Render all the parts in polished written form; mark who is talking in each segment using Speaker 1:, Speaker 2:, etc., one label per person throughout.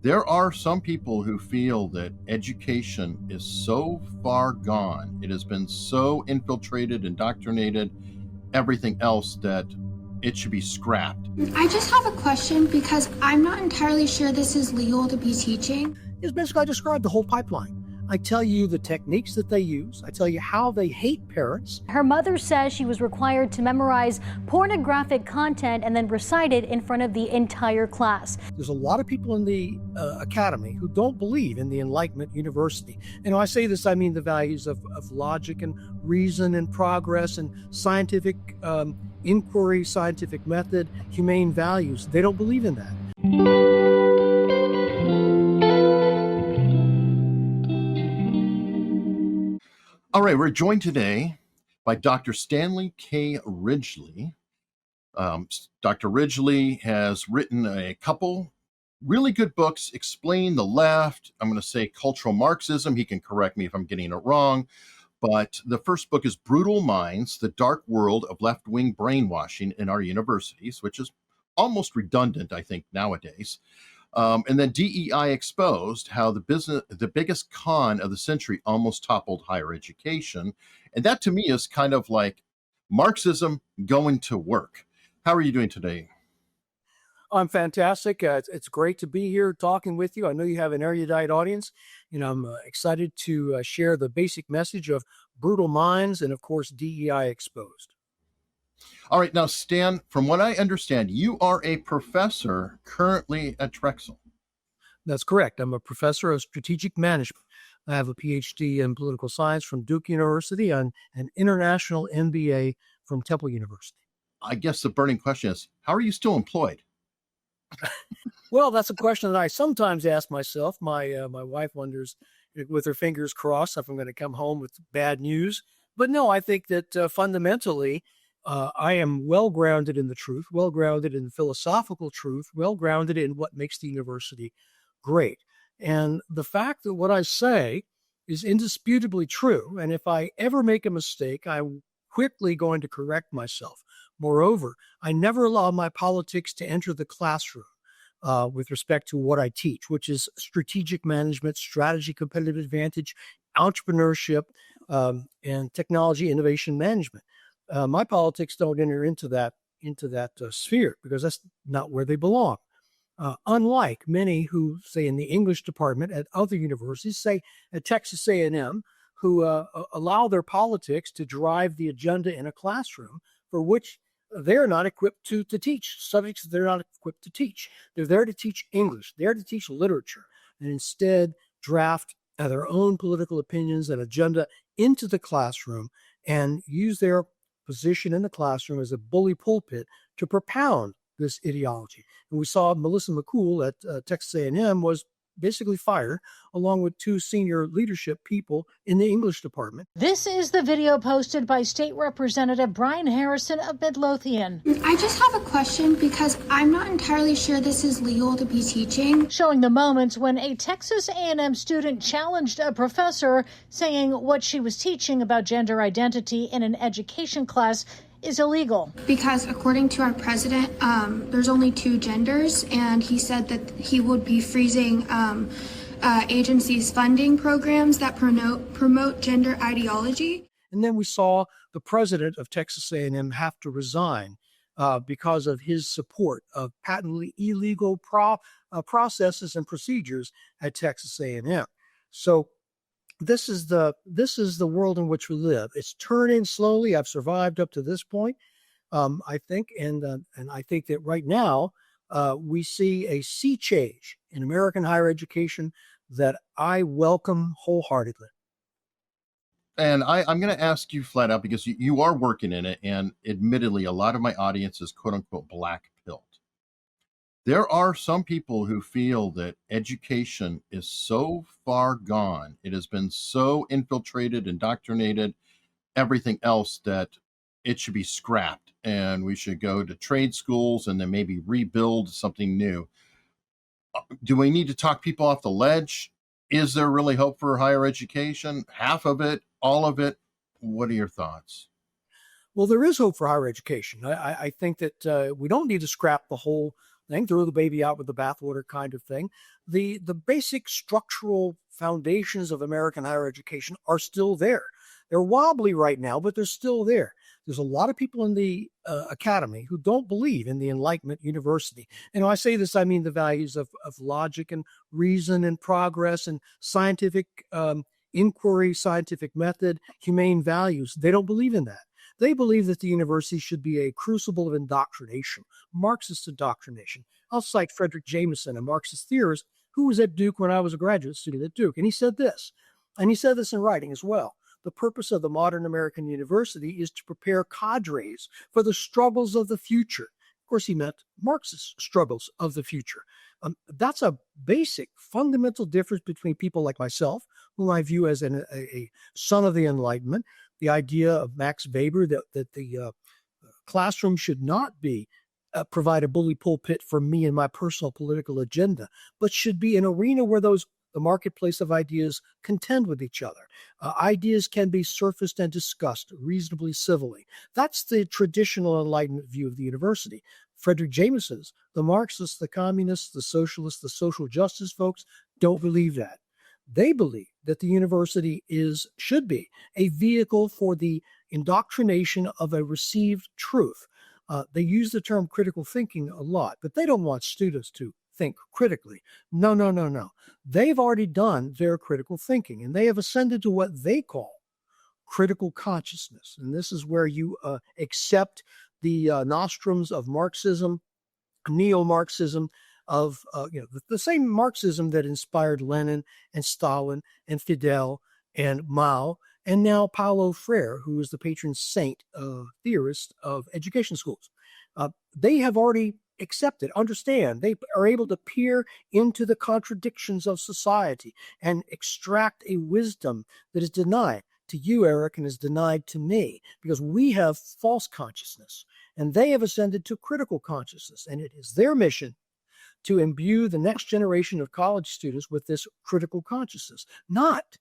Speaker 1: There are some people who feel that education is so far gone, it has been so infiltrated, indoctrinated, everything else, that it should be scrapped.
Speaker 2: I just have a question because I'm not entirely sure this is legal to be teaching.
Speaker 3: Is basically I describe the whole pipeline. I tell you the techniques that they use. I tell you how they hate parents.
Speaker 4: Her mother says she was required to memorize pornographic content and then recite it in front of the entire class.
Speaker 3: There's a lot of people in the academy who don't believe in the Enlightenment University. And when I say this, I mean the values of logic and reason and progress and scientific inquiry, scientific method, humane values. They don't believe in that.
Speaker 1: All right, we're joined today by Dr. Stanley K. Ridgley. Dr. Ridgley has written a couple really good books, Explain the Left. I'm going to say Cultural Marxism. He can correct me if I'm getting it wrong. But the first book is Brutal Minds, The Dark World of Left-Wing Brainwashing in Our Universities, which is almost redundant, I think, nowadays. And then DEI Exposed, how the biggest con of the century almost toppled higher education. And that to me is kind of like Marxism going to work. How are you doing today?
Speaker 3: I'm fantastic. It's great to be here talking with you. I know you have an erudite audience, and I'm excited to share the basic message of Brutal Minds and, of course, DEI Exposed.
Speaker 1: All right. Now, Stan, from what I understand, you are a professor currently at Drexel.
Speaker 3: That's correct. I'm a professor of strategic management. I have a PhD in political science from Duke University and an international MBA from Temple University.
Speaker 1: I guess the burning question is, how are you still employed?
Speaker 3: Well, that's a question that I sometimes ask myself. My wife wonders, with her fingers crossed, if I'm going to come home with bad news. But no, I think that fundamentally, I am well-grounded in the truth, well-grounded in philosophical truth, well-grounded in what makes the university great. And the fact that what I say is indisputably true, and if I ever make a mistake, I'm quickly going to correct myself. Moreover, I never allow my politics to enter the classroom with respect to what I teach, which is strategic management, strategy, competitive advantage, entrepreneurship, and technology innovation management. My politics don't enter into that sphere because that's not where they belong. Unlike many who, say, in the English department at other universities, say at Texas A&M, who allow their politics to drive the agenda in a classroom for which they're not equipped to teach, subjects that they're not equipped to teach. They're there to teach English, they're to teach literature, and instead draft their own political opinions and agenda into the classroom and use their position in the classroom as a bully pulpit to propound this ideology. And we saw Melissa McCool at Texas A&M was basically fired, along with two senior leadership people in the English department.
Speaker 4: This is the video posted by State Representative Brian Harrison of Midlothian.
Speaker 2: I just have a question because I'm not entirely sure this is legal to be teaching.
Speaker 4: Showing the moments when a Texas A&M student challenged a professor, saying what she was teaching about gender identity in an education class is illegal.
Speaker 2: Because according to our president, there's only two genders, and he said that he would be freezing agencies' funding programs that promote gender ideology.
Speaker 3: And then we saw the president of Texas A&M have to resign because of his support of patently illegal processes and procedures at Texas A&M. So this is the world in which we live. It's turning slowly. I've survived up to this point, I think, and I think that right now we see a sea change in American higher education that I welcome wholeheartedly.
Speaker 1: And I'm going to ask you flat out, because you are working in it, and admittedly, a lot of my audience is quote unquote black-pilled. There are some people who feel that education is so far gone, it has been so infiltrated, indoctrinated, everything else, that it should be scrapped and we should go to trade schools and then maybe rebuild something new. Do we need to talk people off the ledge? Is there really hope for higher education? Half of it, all of it? What are your thoughts?
Speaker 3: Well, there is hope for higher education. I think that we don't need to scrap the whole thing, throw the baby out with the bathwater kind of thing. The basic structural foundations of American higher education are still there. They're wobbly right now, but they're still there. There's a lot of people in the academy who don't believe in the Enlightenment University. And when I say this, I mean the values of logic and reason and progress and scientific inquiry, scientific method, humane values. They don't believe in that. They believe that the university should be a crucible of indoctrination, Marxist indoctrination. I'll cite Frederick Jameson, a Marxist theorist who was at Duke when I was a graduate student at Duke. And he said this in writing as well. The purpose of the modern American university is to prepare cadres for the struggles of the future. Of course, he meant Marxist struggles of the future. That's a basic, fundamental difference between people like myself, whom I view as a son of the Enlightenment, the idea of Max Weber that the classroom should not be provide a bully pulpit for me and my personal political agenda, but should be an arena where the marketplace of ideas contend with each other. Ideas can be surfaced and discussed reasonably civilly. That's the traditional Enlightenment view of the university. Frederick Jameson's, the Marxists, the communists, the socialists, the social justice folks don't believe that. They believe that the university should be a vehicle for the indoctrination of a received truth. They use the term critical thinking a lot, but they don't want students to think critically. No. They've already done their critical thinking, and they have ascended to what they call critical consciousness. And this is where you accept the nostrums of Marxism, neo-Marxism, of the same Marxism that inspired Lenin and Stalin and Fidel and Mao, and now Paulo Freire, who is the patron saint theorist of education schools. They have already accepted, understand, they are able to peer into the contradictions of society and extract a wisdom that is denied to you, Eric, and is denied to me, because we have false consciousness, and they have ascended to critical consciousness, and it is their mission to imbue the next generation of college students with this critical consciousness, not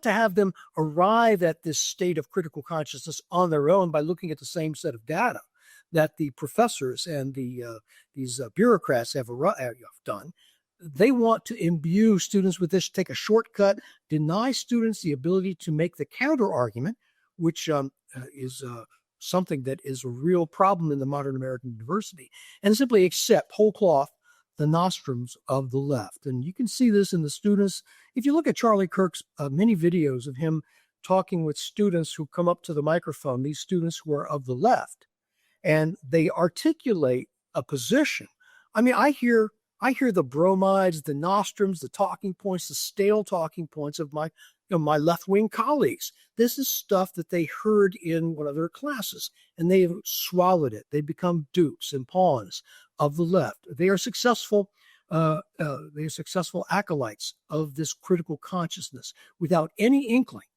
Speaker 3: to have them arrive at this state of critical consciousness on their own by looking at the same set of data that the professors and these bureaucrats have done. They want to imbue students with this, take a shortcut, deny students the ability to make the counter-argument, which is something that is a real problem in the modern American university, and simply accept whole cloth the nostrums of the left. And you can see this in the students. If you look at Charlie Kirk's many videos of him talking with students who come up to the microphone, these students who are of the left, and they articulate a position. I mean, I hear the bromides, the nostrums, the talking points, the stale talking points of my left-wing colleagues. This is stuff that they heard in one of their classes, and they have swallowed it. They become dupes and pawns of the left. They are successful. They are successful acolytes of this critical consciousness without any inkling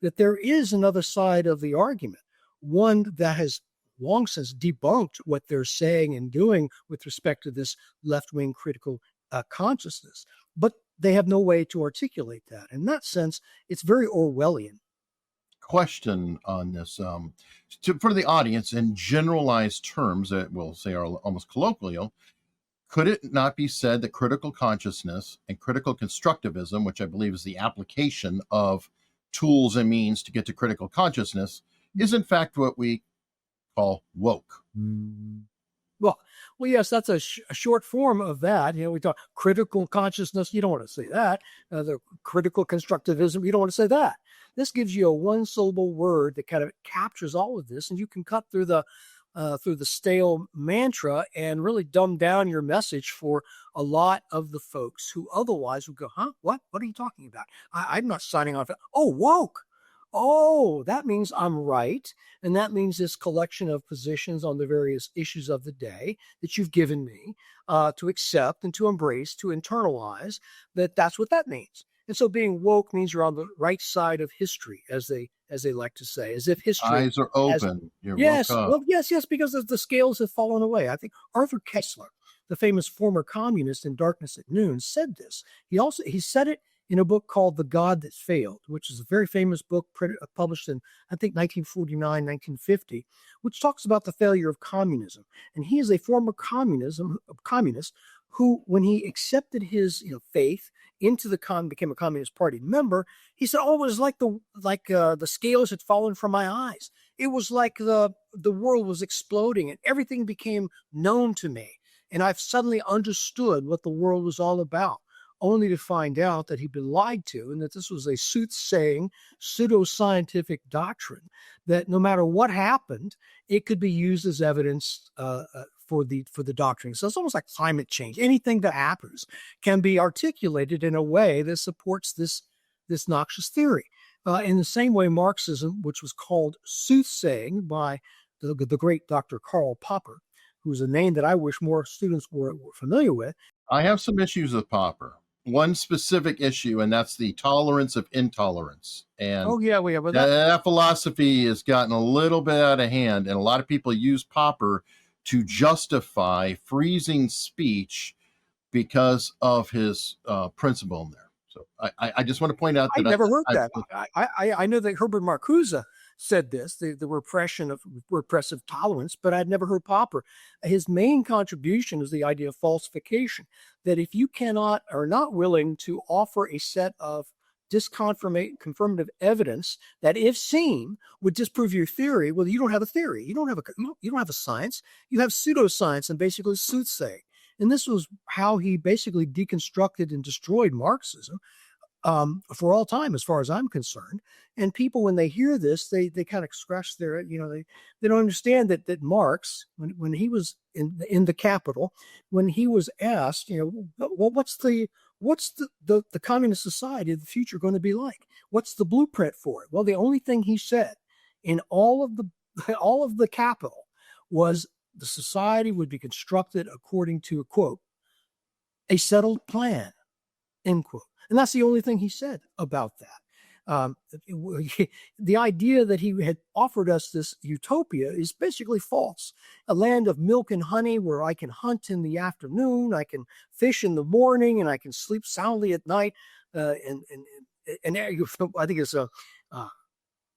Speaker 3: that there is another side of the argument, one that has long since debunked what they're saying and doing with respect to this left-wing critical consciousness. But they have no way to articulate that. In that sense, it's very Orwellian.
Speaker 1: Question on this for the audience in generalized terms that we'll say are almost colloquial. Could it not be said that critical consciousness and critical constructivism, which I believe is the application of tools and means to get to critical consciousness, is in fact what we call woke?
Speaker 3: Well, yes, that's a short form of that. We talk critical consciousness. You don't want to say that. The critical constructivism. You don't want to say that. This gives you a one-syllable word that kind of captures all of this, and you can cut through the stale mantra and really dumb down your message for a lot of the folks who otherwise would go, "Huh? What? What are you talking about? I'm not signing on for that." Oh, woke. Oh, that means I'm right. And that means this collection of positions on the various issues of the day that you've given me to accept and to embrace, to internalize, that's what that means. And so being woke means you're on the right side of history, as they like to say, as if history
Speaker 1: eyes are open.
Speaker 3: Yes, well, yes, because the scales have fallen away. I think Arthur Koestler, the famous former communist in Darkness at Noon, said this. He said it in a book called The God That Failed, which is a very famous book published in, I think, 1949, 1950, which talks about the failure of communism. And he is a former communist who, when he accepted his faith into became a Communist Party member, he said, "Oh, it was like the scales had fallen from my eyes. It was like the world was exploding and everything became known to me. And I've suddenly understood what the world was all about," only to find out that he'd been lied to and that this was a soothsaying, pseudoscientific doctrine, that no matter what happened, it could be used as evidence for the doctrine. So it's almost like climate change. Anything that happens can be articulated in a way that supports this noxious theory. In the same way, Marxism, which was called soothsaying by the great Dr. Karl Popper, who's a name that I wish more students were familiar with.
Speaker 1: I have some issues with Popper. One specific issue, and that's the tolerance of intolerance. And
Speaker 3: Oh yeah, we have
Speaker 1: that philosophy has gotten a little bit out of hand, and a lot of people use Popper to justify freezing speech because of his principle in there. So I just want to point out that
Speaker 3: I never heard that. I know that Herbert Marcuse said this, the repression of repressive tolerance, but I'd never heard Popper. His main contribution is the idea of falsification, that if you are not willing to offer a set of confirmative evidence that, if seen, would disprove your theory, well, you don't have a theory. You don't have a science. You have pseudoscience and basically soothsaying. And this was how he basically deconstructed and destroyed Marxism for all time, as far as I'm concerned. And people, when they hear this, they kind of scratch their, they don't understand that Marx, when he was in the Capitol, when he was asked, well, what's the communist society of the future going to be like? What's the blueprint for it? Well, the only thing he said in all of the Capitol was the society would be constructed according to, quote, a settled plan, end quote. And that's the only thing he said about that. The idea that he had offered us this utopia is basically false. A land of milk and honey where I can hunt in the afternoon, I can fish in the morning, and I can sleep soundly at night. And I think it's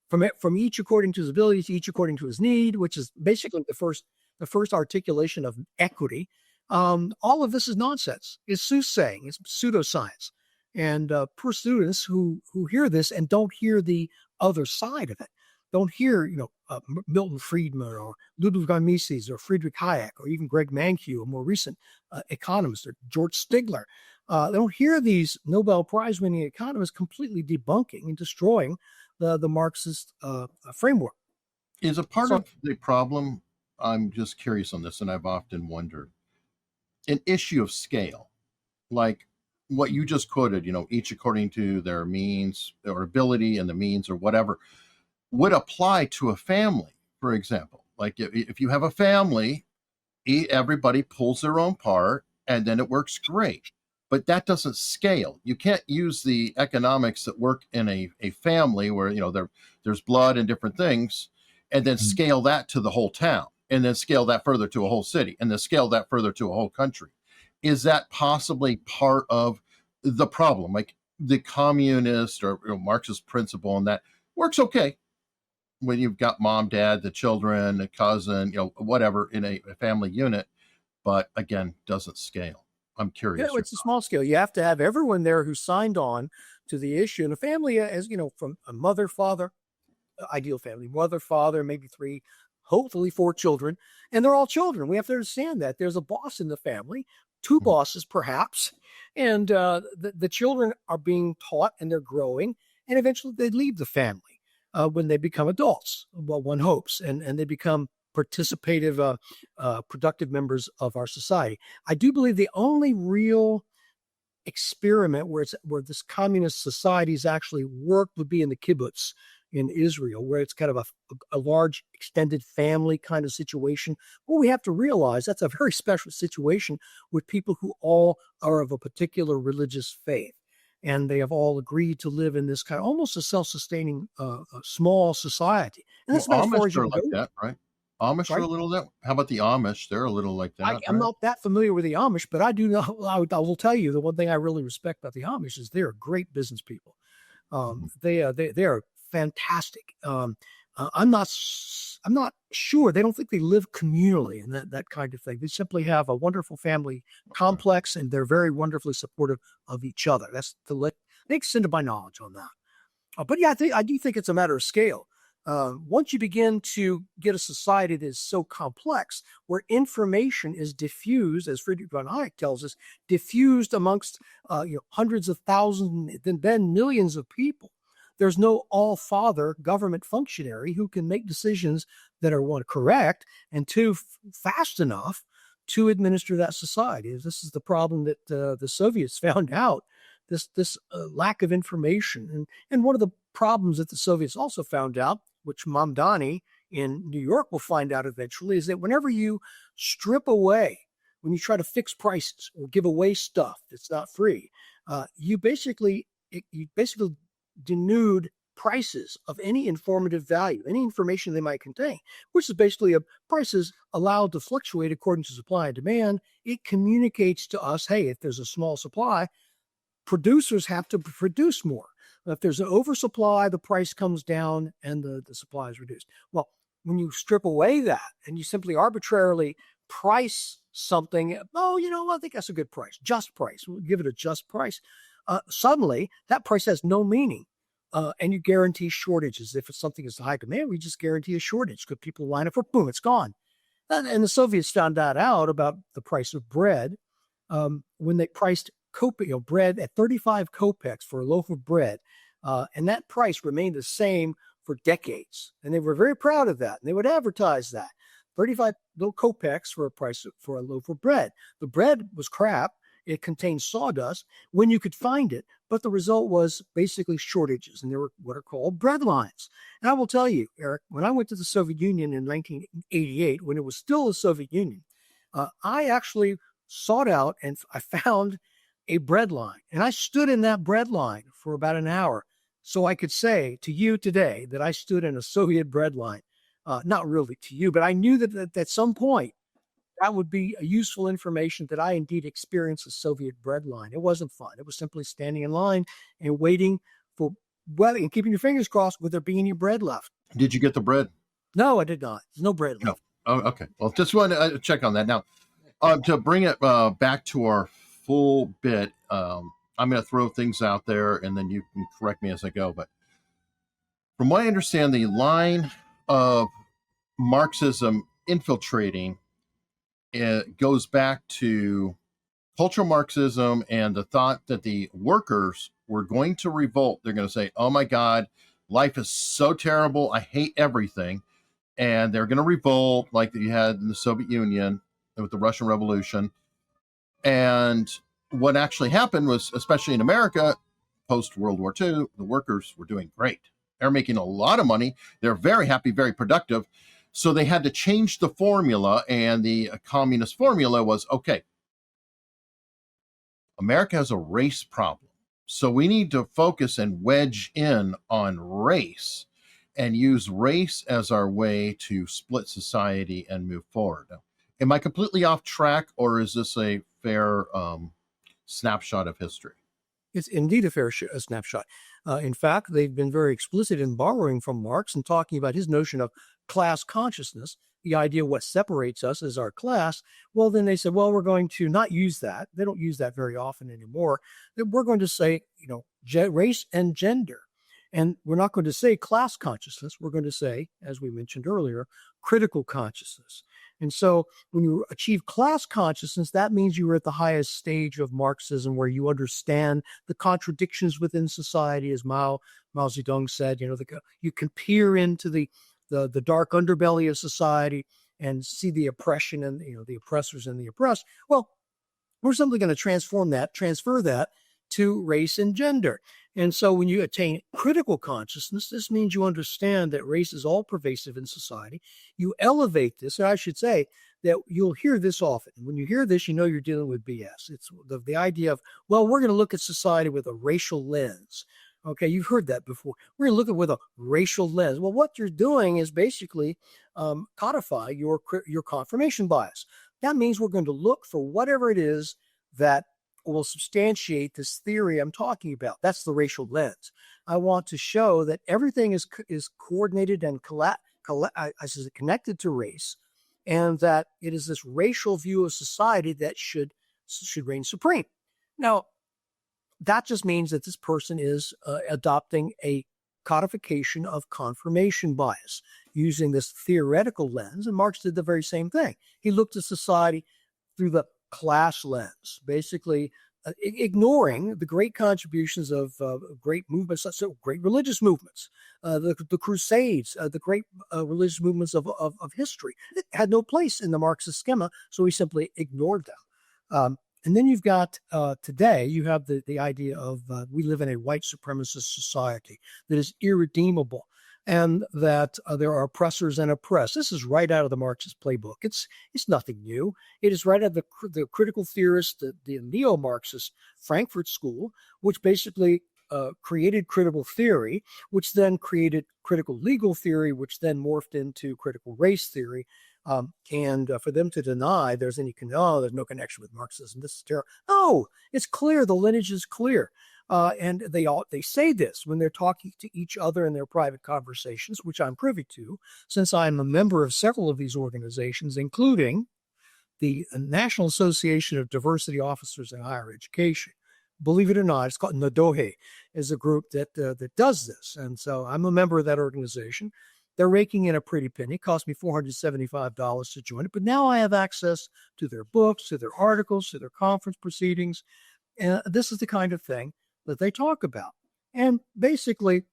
Speaker 3: from each according to his ability to each according to his need, which is basically the first articulation of equity. All of this is nonsense. It's soothsaying. It's pseudoscience. And poor students who hear this and don't hear the other side of it, don't hear, Milton Friedman or Ludwig von Mises or Friedrich Hayek or even Greg Mankiw, a more recent economist, or George Stigler. They don't hear these Nobel Prize-winning economists completely debunking and destroying the Marxist framework.
Speaker 1: Is a part of the problem, I'm just curious on this, and I've often wondered, an issue of scale, like what you just quoted, each according to their means or ability and the means or whatever, would apply to a family, for example. Like if you have a family, everybody pulls their own part and then it works great. But that doesn't scale. You can't use the economics that work in a family where, there's blood and different things, and then scale that to the whole town, and then scale that further to a whole city, and then scale that further to a whole country. Is that possibly part of the problem? Like the communist or Marxist principle, and that works okay when you've got mom, dad, the children, a cousin, whatever in a family unit, but again, doesn't scale. I'm curious.
Speaker 3: Yeah, it's a small scale. You have to have everyone there who signed on to the issue. And a family, as from a mother, father, ideal family, mother, father, maybe 3, hopefully 4 children, and they're all children. We have to understand that there's a boss in the family, 2 bosses perhaps, and the children are being taught and they're growing, and eventually they leave the family when they become adults. Well, one hopes, and they become participative, productive members of our society. I do believe the only real experiment where this communist societies actually worked would be in the kibbutz in Israel, where it's kind of a large extended family kind of situation. Well, we have to realize that's a very special situation with people who all are of a particular religious faith. And they have all agreed to live in this kind of almost a self-sustaining small society. And that's about as far as you
Speaker 1: like that, right? Amish are
Speaker 3: Sorry?
Speaker 1: a little that. How about the Amish? They're a little like that,
Speaker 3: I'm
Speaker 1: right?
Speaker 3: not that familiar with the Amish, but I do know. I will tell you the one thing I really respect about the Amish is they're great business people.
Speaker 1: Mhm.
Speaker 3: They are fantastic. I'm not sure. They don't think they live communally and that kind of thing. They simply have a wonderful family complex, and they're very wonderfully supportive of each other. That's the extent of my knowledge on that. But yeah, I do think it's a matter of scale. Once you begin to get a society that is so complex, where information is diffused, as Friedrich von Hayek tells us, diffused amongst hundreds of thousands, then millions of people, there's no all-father government functionary who can make decisions that are, one, correct, and two, fast enough to administer that society. This is the problem that the Soviets found out. This lack of information, and one of the problems that the Soviets also found out, which Mamdani in New York will find out eventually, is that whenever you strip away, when you try to fix prices or give away stuff that's not free, you basically denude prices of any informative value, any information they might contain, which is basically prices allowed to fluctuate according to supply and demand. It communicates to us, hey, if there's a small supply, producers have to produce more. If there's an oversupply, the price comes down and the supply is reduced. Well, when you strip away that and you simply arbitrarily price something, I think that's a good price, just price, we'll give it a just price. Suddenly, that price has no meaning. And you guarantee shortages. If it's something is high demand, we just guarantee a shortage because people line up for, boom, it's gone. And the Soviets found that out about the price of bread when they priced bread at 35 kopecks for a loaf of bread. And that price remained the same for decades. And they were very proud of that. And they would advertise that 35 little kopecks for a loaf of bread. The bread was crap. It contained sawdust when you could find it. But the result was basically shortages. And there were what are called bread lines. And I will tell you, Eric, when I went to the Soviet Union in 1988, when it was still the Soviet Union, I actually sought out and I found a bread line. And I stood in that bread line for about an hour. So I could say to you today that I stood in a Soviet bread line. Not really to you, but I knew that at some point that would be a useful information that I indeed experienced a Soviet bread line. It wasn't fun. It was simply standing in line and waiting for, and keeping your fingers crossed with there being any bread left.
Speaker 1: Did you get the bread?
Speaker 3: No, I did not. There's no bread left.
Speaker 1: No. Oh, okay. Well, just want to check on that. Now, to bring it back to our full bit, I'm going to throw things out there and then you can correct me as I go. But from what I understand, the line of Marxism infiltrating, it goes back to cultural Marxism and the thought that the workers were going to revolt. They're going to say, oh my God, life is so terrible. I hate everything. And they're going to revolt like you had in the Soviet Union with the Russian Revolution. And what actually happened was, especially in America, post World War II, the workers were doing great. They're making a lot of money. They're very happy, very productive. So they had to change the formula, and the communist formula was, okay, America has a race problem. So we need to focus and wedge in on race and use race as our way to split society and move forward. Now, am I completely off track, or is this a fair snapshot of history?
Speaker 3: It's indeed a fair snapshot. In fact, they've been very explicit in borrowing from Marx and talking about his notion of class consciousness, the idea of what separates us as our class. Well, then they said, well, we're going to not use that. They don't use that very often anymore. That we're going to say, race and gender. And we're not going to say class consciousness. We're going to say, as we mentioned earlier, critical consciousness. And so when you achieve class consciousness, that means you are at the highest stage of Marxism, where you understand the contradictions within society, as Mao Zedong said. You can peer into the dark underbelly of society and see the oppression and the oppressors and the oppressed. Well, we're simply going to transfer that to race and gender. And so when you attain critical consciousness, this means you understand that race is all pervasive in society. You elevate this, or I should say that you'll hear this often. When you hear this, you're dealing with BS. It's the idea of, well, we're going to look at society with a racial lens. Okay, you've heard that before. We're going to look at with a racial lens. Well, what you're doing is basically codify your confirmation bias. That means we're going to look for whatever it is that will substantiate this theory I'm talking about. That's the racial lens. I want to show that everything is coordinated and connected to race, and that it is this racial view of society that should reign supreme. Now, that just means that this person is adopting a codification of confirmation bias using this theoretical lens. And Marx did the very same thing. He looked at society through the class lens, basically ignoring the great contributions of great movements, so great religious movements, the Crusades, the great religious movements of history. It had no place in the Marxist schema, so he simply ignored them. And then you've got today, you have the idea of we live in a white supremacist society that is irredeemable, and that there are oppressors and oppressed. This is right out of the Marxist playbook. It's nothing new. It is right out of the critical theorist, the neo-Marxist Frankfurt School, which basically created critical theory, which then created critical legal theory, which then morphed into critical race theory. And for them to deny there's no connection with Marxism, this is terrible. No, it's clear. The lineage is clear. And they say this when they're talking to each other in their private conversations, which I'm privy to, since I'm a member of several of these organizations, including the National Association of Diversity Officers in Higher Education. Believe it or not, it's called NADOHE, is a group that does this. And so I'm a member of that organization. They're raking in a pretty penny. It cost me $475 to join it. But now I have access to their books, to their articles, to their conference proceedings. And this is the kind of thing that they talk about. And basically,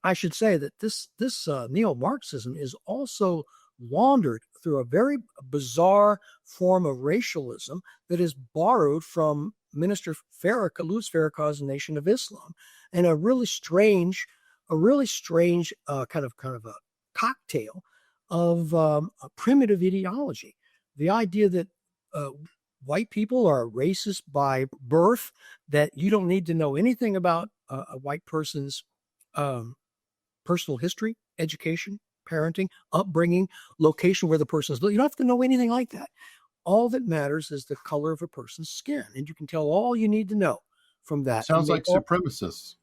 Speaker 3: I should say that this neo-Marxism is also laundered through a very bizarre form of racialism that is borrowed from Minister Louis Farrakhan's Nation of Islam, and a really strange kind of a cocktail of a primitive ideology. The idea that white people are racist by birth, that you don't need to know anything about a white person's personal history, education, parenting, upbringing, location where the person is. You don't have to know anything like that. All that matters is the color of a person's skin, and you can tell all you need to know from that.
Speaker 1: Sounds like supremacists.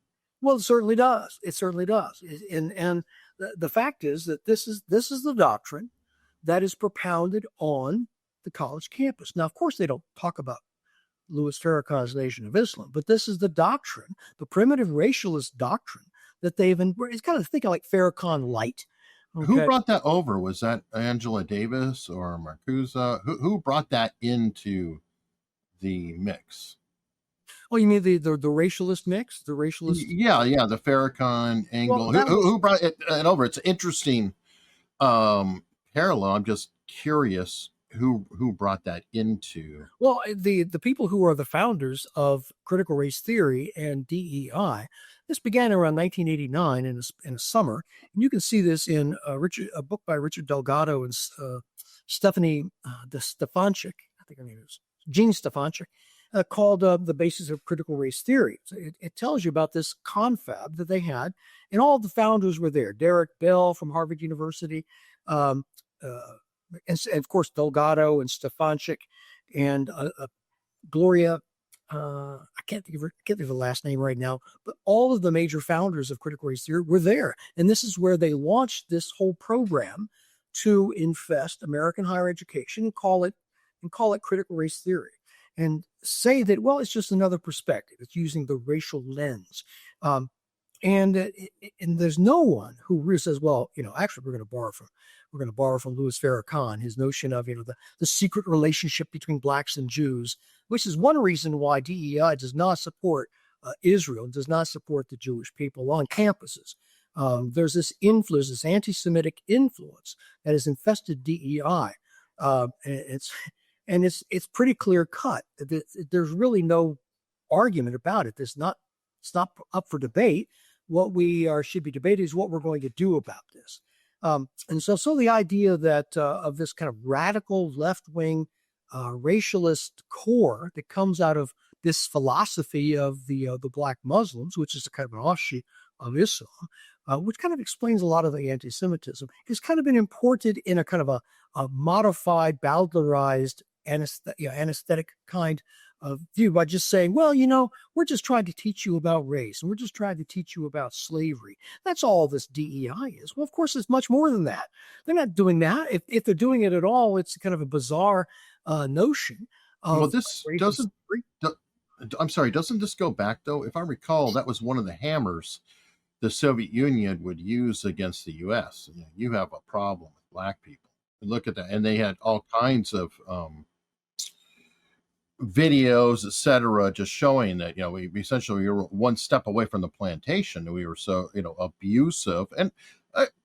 Speaker 3: Well, it certainly does. It certainly does. And the fact is that this is the doctrine that is propounded on the college campus. Now, of course, they don't talk about Louis Farrakhan's Nation of Islam, but this is the doctrine, the primitive racialist doctrine that they've embraced. It's kind of thinking like Farrakhan light. Okay.
Speaker 1: Who brought that over? Was that Angela Davis or Marcuse? Who brought that into the mix?
Speaker 3: Oh, you mean the racialist mix? The racialist?
Speaker 1: Yeah, the Farrakhan angle.
Speaker 3: Well,
Speaker 1: who brought it over? It's an interesting parallel. I'm just curious who brought that into.
Speaker 3: Well, the people who are the founders of critical race theory and DEI. This began around 1989 in the summer, and you can see this in a book by Richard Delgado and Stephanie Stefanchik. I think her name is Jean Stefanchik. Called The Basis of Critical Race Theory. So it tells you about this confab that they had, and all the founders were there. Derek Bell from Harvard University, and of course Delgado and Stefanchik, and Gloria. I can't think of the last name right now, but all of the major founders of critical race theory were there, and this is where they launched this whole program to infest American higher education and call it critical race theory. And say that, well, it's just another perspective. It's using the racial lens. And there's no one who really says, well, actually, we're going to borrow from Louis Farrakhan, his notion of, the secret relationship between blacks and Jews, which is one reason why DEI does not support Israel, does not support the Jewish people on campuses. There's this influence, this anti-Semitic influence that has infested DEI. And it's pretty clear cut. There's really no argument about it. It's not up for debate. What we should be debating is what we're going to do about this. And so the idea that of this kind of radical left-wing racialist core that comes out of this philosophy of the black Muslims, which is a kind of an offshoot of Islam, which kind of explains a lot of the anti-Semitism, has kind of been imported in a kind of a modified, bowdlerized, anesthetic kind of view by just saying, well, we're just trying to teach you about race, and we're just trying to teach you about slavery. That's all this DEI is. Well, of course, it's much more than that. They're not doing that. If they're doing it at all, it's kind of a bizarre notion.
Speaker 1: Well, this doesn't. I'm sorry. Doesn't this go back though? If I recall, that was one of the hammers the Soviet Union would use against the U.S. You have a problem with black people. Look at that, and they had all kinds of videos, etc., just showing that we essentially were one step away from the plantation. We were so abusive, and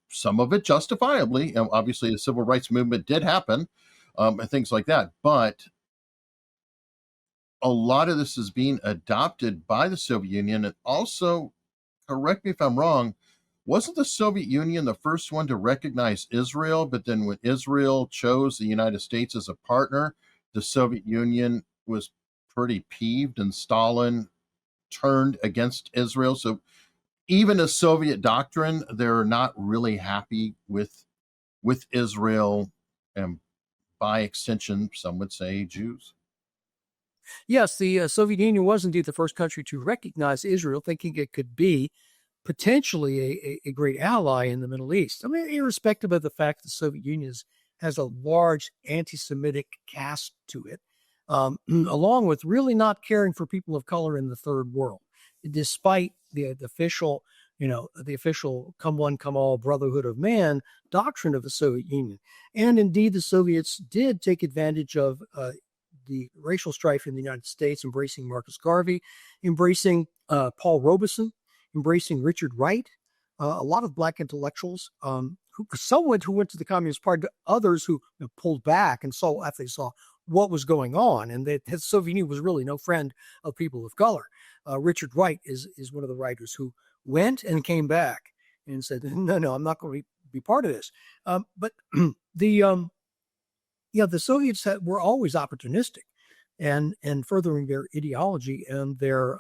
Speaker 1: some of it justifiably. Obviously, the civil rights movement did happen, and things like that. But a lot of this is being adopted by the Soviet Union, and also, correct me if I'm wrong, wasn't the Soviet Union the first one to recognize Israel? But then when Israel chose the United States as a partner, the Soviet Union was pretty peeved, and Stalin turned against Israel. So even a Soviet doctrine, they're not really happy with Israel, and by extension, some would say Jews.
Speaker 3: Yes, the Soviet Union was indeed the first country to recognize Israel, thinking it could be potentially a great ally in the Middle East. I mean, irrespective of the fact that the Soviet Union has a large anti-Semitic cast to it, along with really not caring for people of color in the third world, despite the official, the official come one, come all brotherhood of man doctrine of the Soviet Union. And indeed, the Soviets did take advantage of the racial strife in the United States, embracing Marcus Garvey, embracing Paul Robeson, embracing Richard Wright, a lot of black intellectuals, some who went to the Communist Party, others who pulled back and saw after they saw what was going on, and that the Soviet Union was really no friend of people of color. Richard Wright is one of the writers who went and came back and said, no, I'm not going to be part of this. But the Soviets were always opportunistic and furthering their ideology and their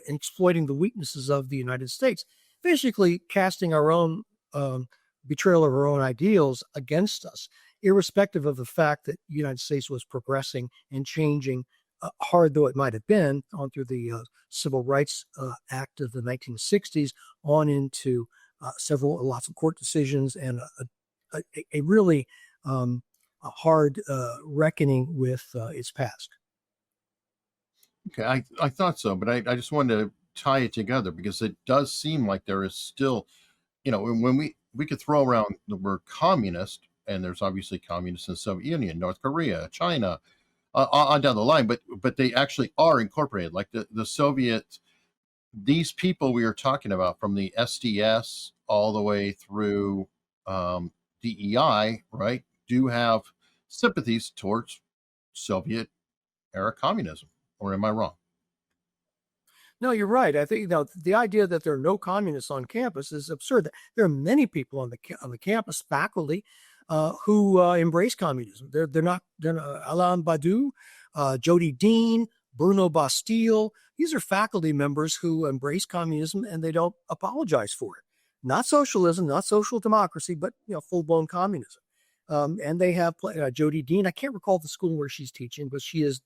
Speaker 3: exploiting the weaknesses of the United States, basically casting our own betrayal of our own ideals against us, irrespective of the fact that the United States was progressing and changing, hard though it might have been, on through the Civil Rights Act of the 1960s, on into lots of court decisions, and a really a hard reckoning with its past.
Speaker 1: Okay, I thought so, but I just wanted to tie it together, because it does seem like there is still, when we could throw around the word communist, and there's obviously communists in the Soviet Union, North Korea, China, on down the line, but they actually are incorporated, like the Soviet. These people we are talking about, from the SDS all the way through DEI, right, do have sympathies towards Soviet era communism. Or am I wrong?
Speaker 3: No, you're right. I think the idea that there are no communists on campus is absurd. There are many people on the campus, faculty, who embrace communism. They're not Alain Badiou, Jody Dean, Bruno Bastille. These are faculty members who embrace communism, and they don't apologize for it. Not socialism, not social democracy, but full-blown communism. And they have Jody Dean. I can't recall the school where she's teaching, but she is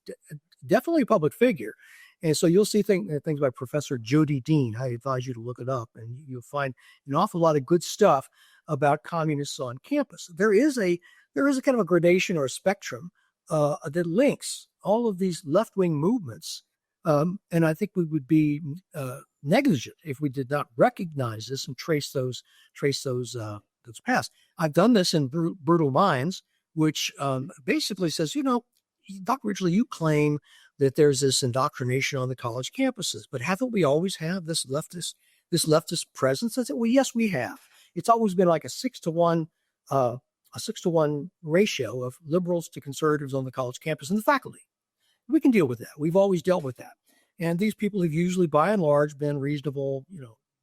Speaker 3: definitely a public figure. And so you'll see things by Professor Jody Dean. I advise you to look it up, and you'll find an awful lot of good stuff about communists on campus. There is a kind of a gradation or a spectrum that links all of these left-wing movements. And I think we would be negligent if we did not recognize this and trace those past. I've done this in Brutal Minds, which basically says, Dr. Ridgley, you claim that there's this indoctrination on the college campuses, but haven't we always had this leftist presence? I said, well, yes, we have. It's always been like a 6-to-1 ratio of liberals to conservatives on the college campus and the faculty. We can deal with that. We've always dealt with that. And these people have usually, by and large, been reasonable,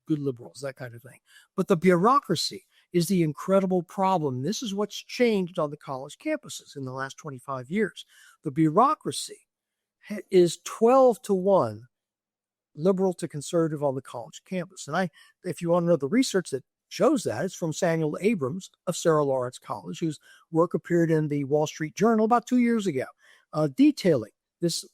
Speaker 3: good liberals, that kind of thing. But the bureaucracy is the incredible problem. This is what's changed on the college campuses in the last 25 years. The bureaucracy is 12-1 liberal to conservative on the college campus. And if you want to know the research that shows that, it's from Samuel Abrams of Sarah Lawrence College, whose work appeared in the Wall Street Journal about 2 years ago, detailing this,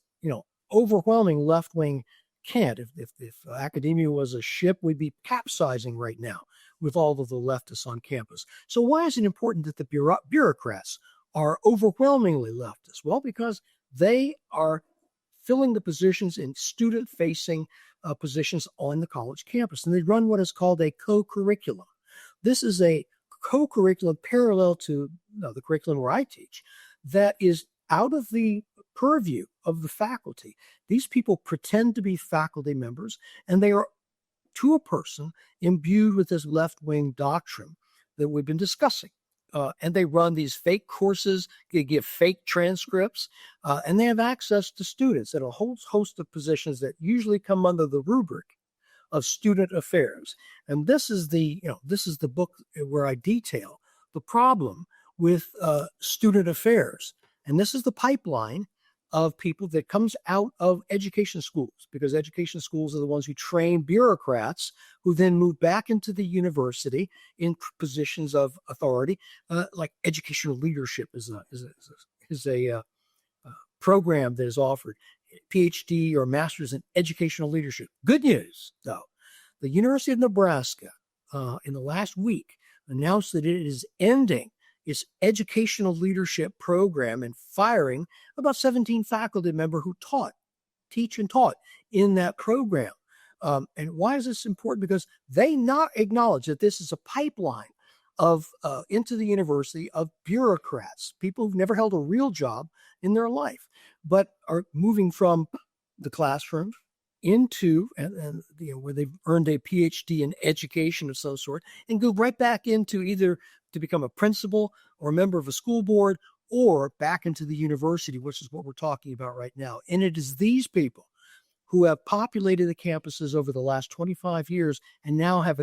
Speaker 3: overwhelming left-wing cant. If academia was a ship, we'd be capsizing right now with all of the leftists on campus. So why is it important that the bureaucrats are overwhelmingly leftist? Well, because they are filling the positions in student-facing positions on the college campus, and they run what is called a co-curriculum. This is a co-curriculum parallel to the curriculum where I teach that is out of the purview of the faculty. These people pretend to be faculty members, and they are, to a person, imbued with this left-wing doctrine that we've been discussing. And they run these fake courses, they give fake transcripts, and they have access to students at a whole host of positions that usually come under the rubric of student affairs. And this is the book where I detail the problem with student affairs. And this is the pipeline of people that comes out of education schools, because education schools are the ones who train bureaucrats who then move back into the university in positions of authority, like educational leadership is a program that is offered, PhD or master's in educational leadership. Good news, though, the University of Nebraska in the last week announced that it is ending its educational leadership program and firing about 17 faculty members who teach and taught in that program. And why is this important? Because they not acknowledge that this is a pipeline of into the university of bureaucrats, people who've never held a real job in their life, but are moving from the classroom into where they've earned a PhD in education of some sort, and go right back into either to become a principal or a member of a school board, or back into the university, which is what we're talking about right now. And it is these people who have populated the campuses over the last 25 years and now have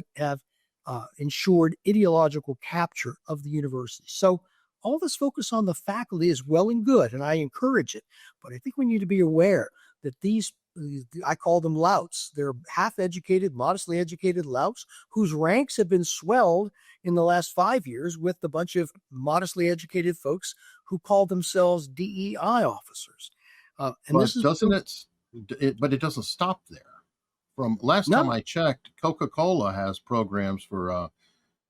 Speaker 3: ensured ideological capture of the university. So all this focus on the faculty is well and good, and I encourage it. But I think we need to be aware that I call them louts. They're half-educated, modestly educated louts whose ranks have been swelled in the last 5 years with a bunch of modestly educated folks who call themselves DEI officers.
Speaker 1: But it doesn't stop there. From last time I checked, Coca-Cola has programs for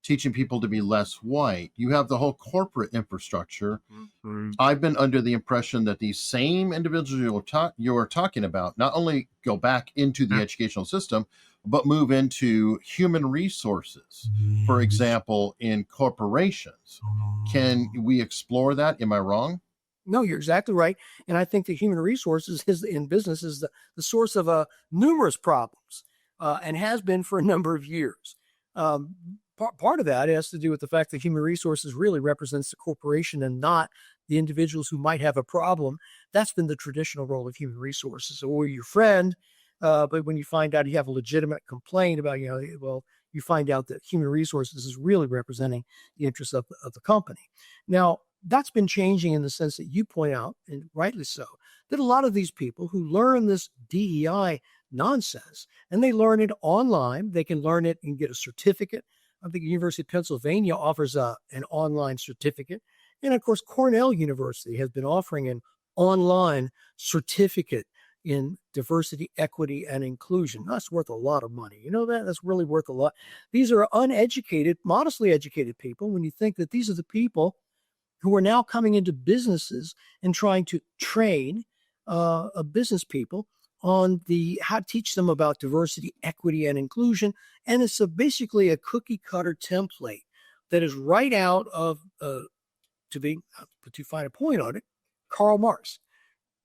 Speaker 1: teaching people to be less white. You have the whole corporate infrastructure. Mm-hmm. I've been under the impression that these same individuals you're talking about not only go back into the educational system, but move into human resources, for example, in corporations. Can we explore that? Am I wrong?
Speaker 3: No, you're exactly right. And I think the human resources in business is the source of numerous problems and has been for a number of years. Part of that has to do with the fact that human resources really represents the corporation and not the individuals who might have a problem. That's been the traditional role of human resources. So we're your friend, but when you find out you have a legitimate complaint about, you find out that human resources is really representing the interests of the company. Now, that's been changing in the sense that you point out, and rightly so, that a lot of these people who learn this DEI nonsense, and they learn it online, they can learn it and get a certificate. I think the University of Pennsylvania offers an online certificate. And of course, Cornell University has been offering an online certificate in diversity, equity, and inclusion. That's worth a lot of money. You know that? That's really worth a lot. These are uneducated, modestly educated people when you think that these are the people who are now coming into businesses and trying to train business people on how to teach them about diversity, equity, and inclusion. And it's basically a cookie cutter template that is right out of, to find a point on it, Karl Marx.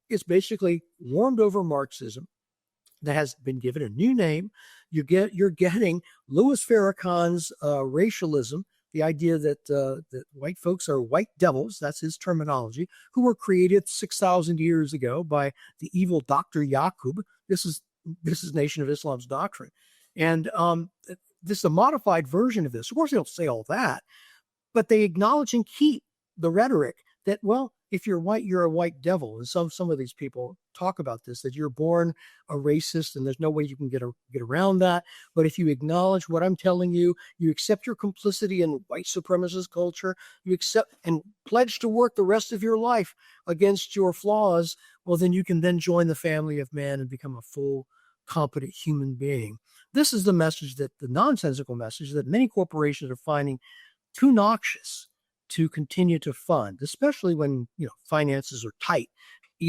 Speaker 3: It's basically warmed over Marxism that has been given a new name. You're getting Louis Farrakhan's racialism, the idea that white folks are white devils, that's his terminology, who were created 6,000 years ago by the evil Dr. Yaqub. This is Nation of Islam's doctrine. And this is a modified version of this. Of course, they don't say all that, but they acknowledge and keep the rhetoric that, if you're white, you're a white devil. And some of these people talk about this, that you're born a racist and there's no way you can get around that. But if you acknowledge what I'm telling you, you accept your complicity in white supremacist culture, you accept and pledge to work the rest of your life against your flaws, well, then you can then join the family of man and become a full, competent human being. This is the message, that the nonsensical message that many corporations are finding too noxious to continue to fund, especially when finances are tight,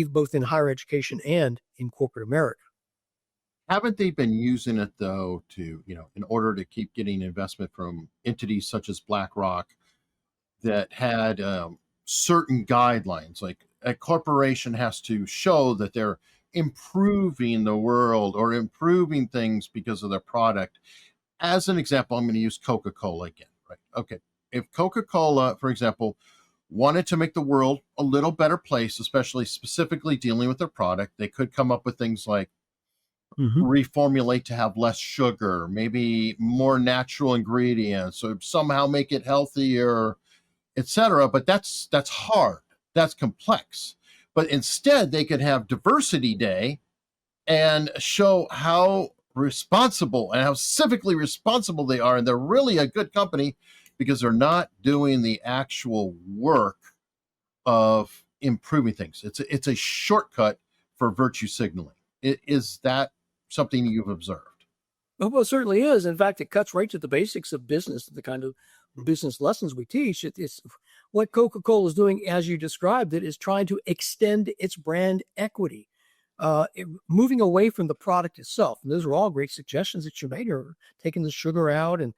Speaker 3: both in higher education and in corporate America.
Speaker 1: Haven't they been using it though to, in order to keep getting investment from entities such as BlackRock that had certain guidelines? Like a corporation has to show that they're improving the world or improving things because of their product. As an example, I'm going to use Coca-Cola again, right? Okay. If Coca-Cola, for example, wanted to make the world a little better place, especially specifically dealing with their product, they could come up with things like reformulate to have less sugar, maybe more natural ingredients, or somehow make it healthier, etc. But that's hard. That's complex. But instead, they could have Diversity Day and show how responsible and how civically responsible they are, and they're really a good company because they're not doing the actual work of improving things. It's a shortcut for virtue signaling. Is that something you've observed?
Speaker 3: Well, it certainly is. In fact, it cuts right to the basics of business, the kind of business lessons we teach. It's what Coca-Cola is doing, as you described it, is trying to extend its brand equity, moving away from the product itself. And those are all great suggestions that you made, are taking the sugar out and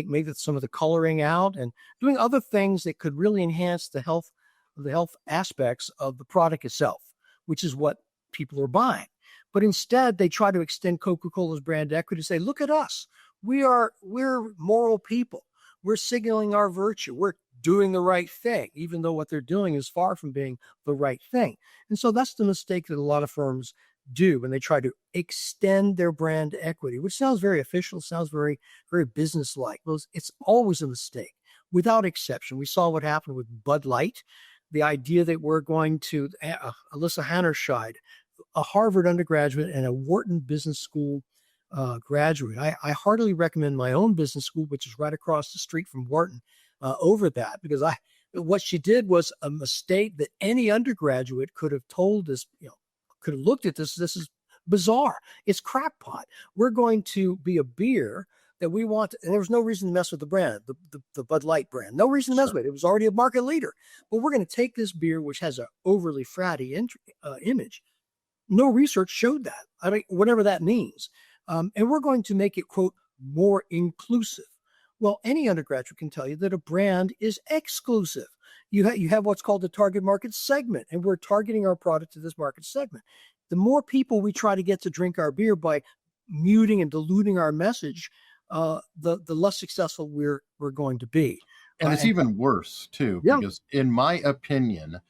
Speaker 3: maybe some of the coloring out and doing other things that could really enhance the health aspects of the product itself, which is what people are buying. But instead, they try to extend Coca-Cola's brand equity to say, look at us. We're moral people. We're signaling our virtue. We're doing the right thing, even though what they're doing is far from being the right thing. And so that's the mistake that a lot of firms do when they try to extend their brand equity, which sounds very official, sounds very, very business-like. Well, it's always a mistake, without exception. We saw what happened with Bud Light, the idea that we're going to, Alyssa Hannerscheid, a Harvard undergraduate and a Wharton Business School graduate. I heartily recommend my own business school, which is right across the street from Wharton, over that, because what she did was a mistake that any undergraduate could have told us, could have looked at this. This is bizarre. It's crackpot. We're going to be a beer that we want, and there was no reason to mess with the brand, the Bud Light brand. No reason to mess with it. It was already a market leader. But we're going to take this beer, which has an overly fratty image. No research showed that. I mean, whatever that means. And we're going to make it, quote, more inclusive. Well, any undergraduate can tell you that a brand is exclusive. You have what's called the target market segment, and we're targeting our product to this market segment. The more people we try to get to drink our beer by muting and diluting our message, the less successful we're going to be.
Speaker 1: And it's even worse, too, because in my opinion,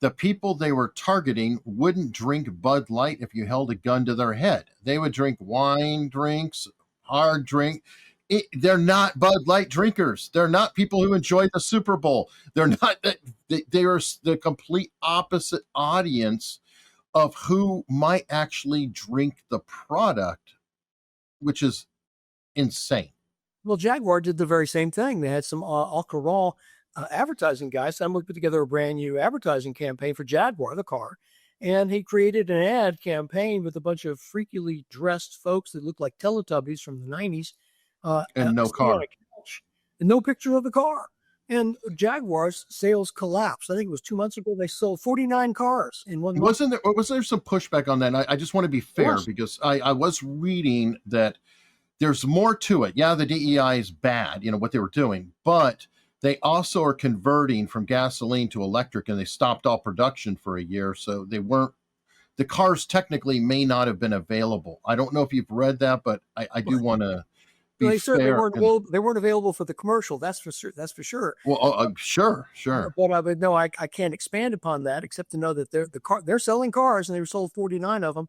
Speaker 1: the people they were targeting wouldn't drink Bud Light if you held a gun to their head. They would drink wine drinks, hard drink. They're not Bud Light drinkers. They're not people who enjoy the Super Bowl. They're not. They are the complete opposite audience of who might actually drink the product, which is insane.
Speaker 3: Well, Jaguar did the very same thing. They had some alcohol advertising guys. Someone put together a brand new advertising campaign for Jaguar, the car. And he created an ad campaign with a bunch of freakily dressed folks that looked like Teletubbies from the 90s.
Speaker 1: And no car.
Speaker 3: And no picture of the car. And Jaguar's sales collapsed. I think it was 2 months ago. They sold 49 cars in 1 month.
Speaker 1: Was there some pushback on that? And I just want to be fair, because I was reading that there's more to it. Yeah, the DEI is bad, what they were doing, but they also are converting from gasoline to electric, and they stopped all production for a year. So the cars technically may not have been available. I don't know if you've read that, but I do want to be
Speaker 3: they certainly
Speaker 1: fair.
Speaker 3: They weren't available for the commercial. That's for sure.
Speaker 1: Well, sure.
Speaker 3: But no, I can't expand upon that except to know that they're selling cars, and they were sold 49 of them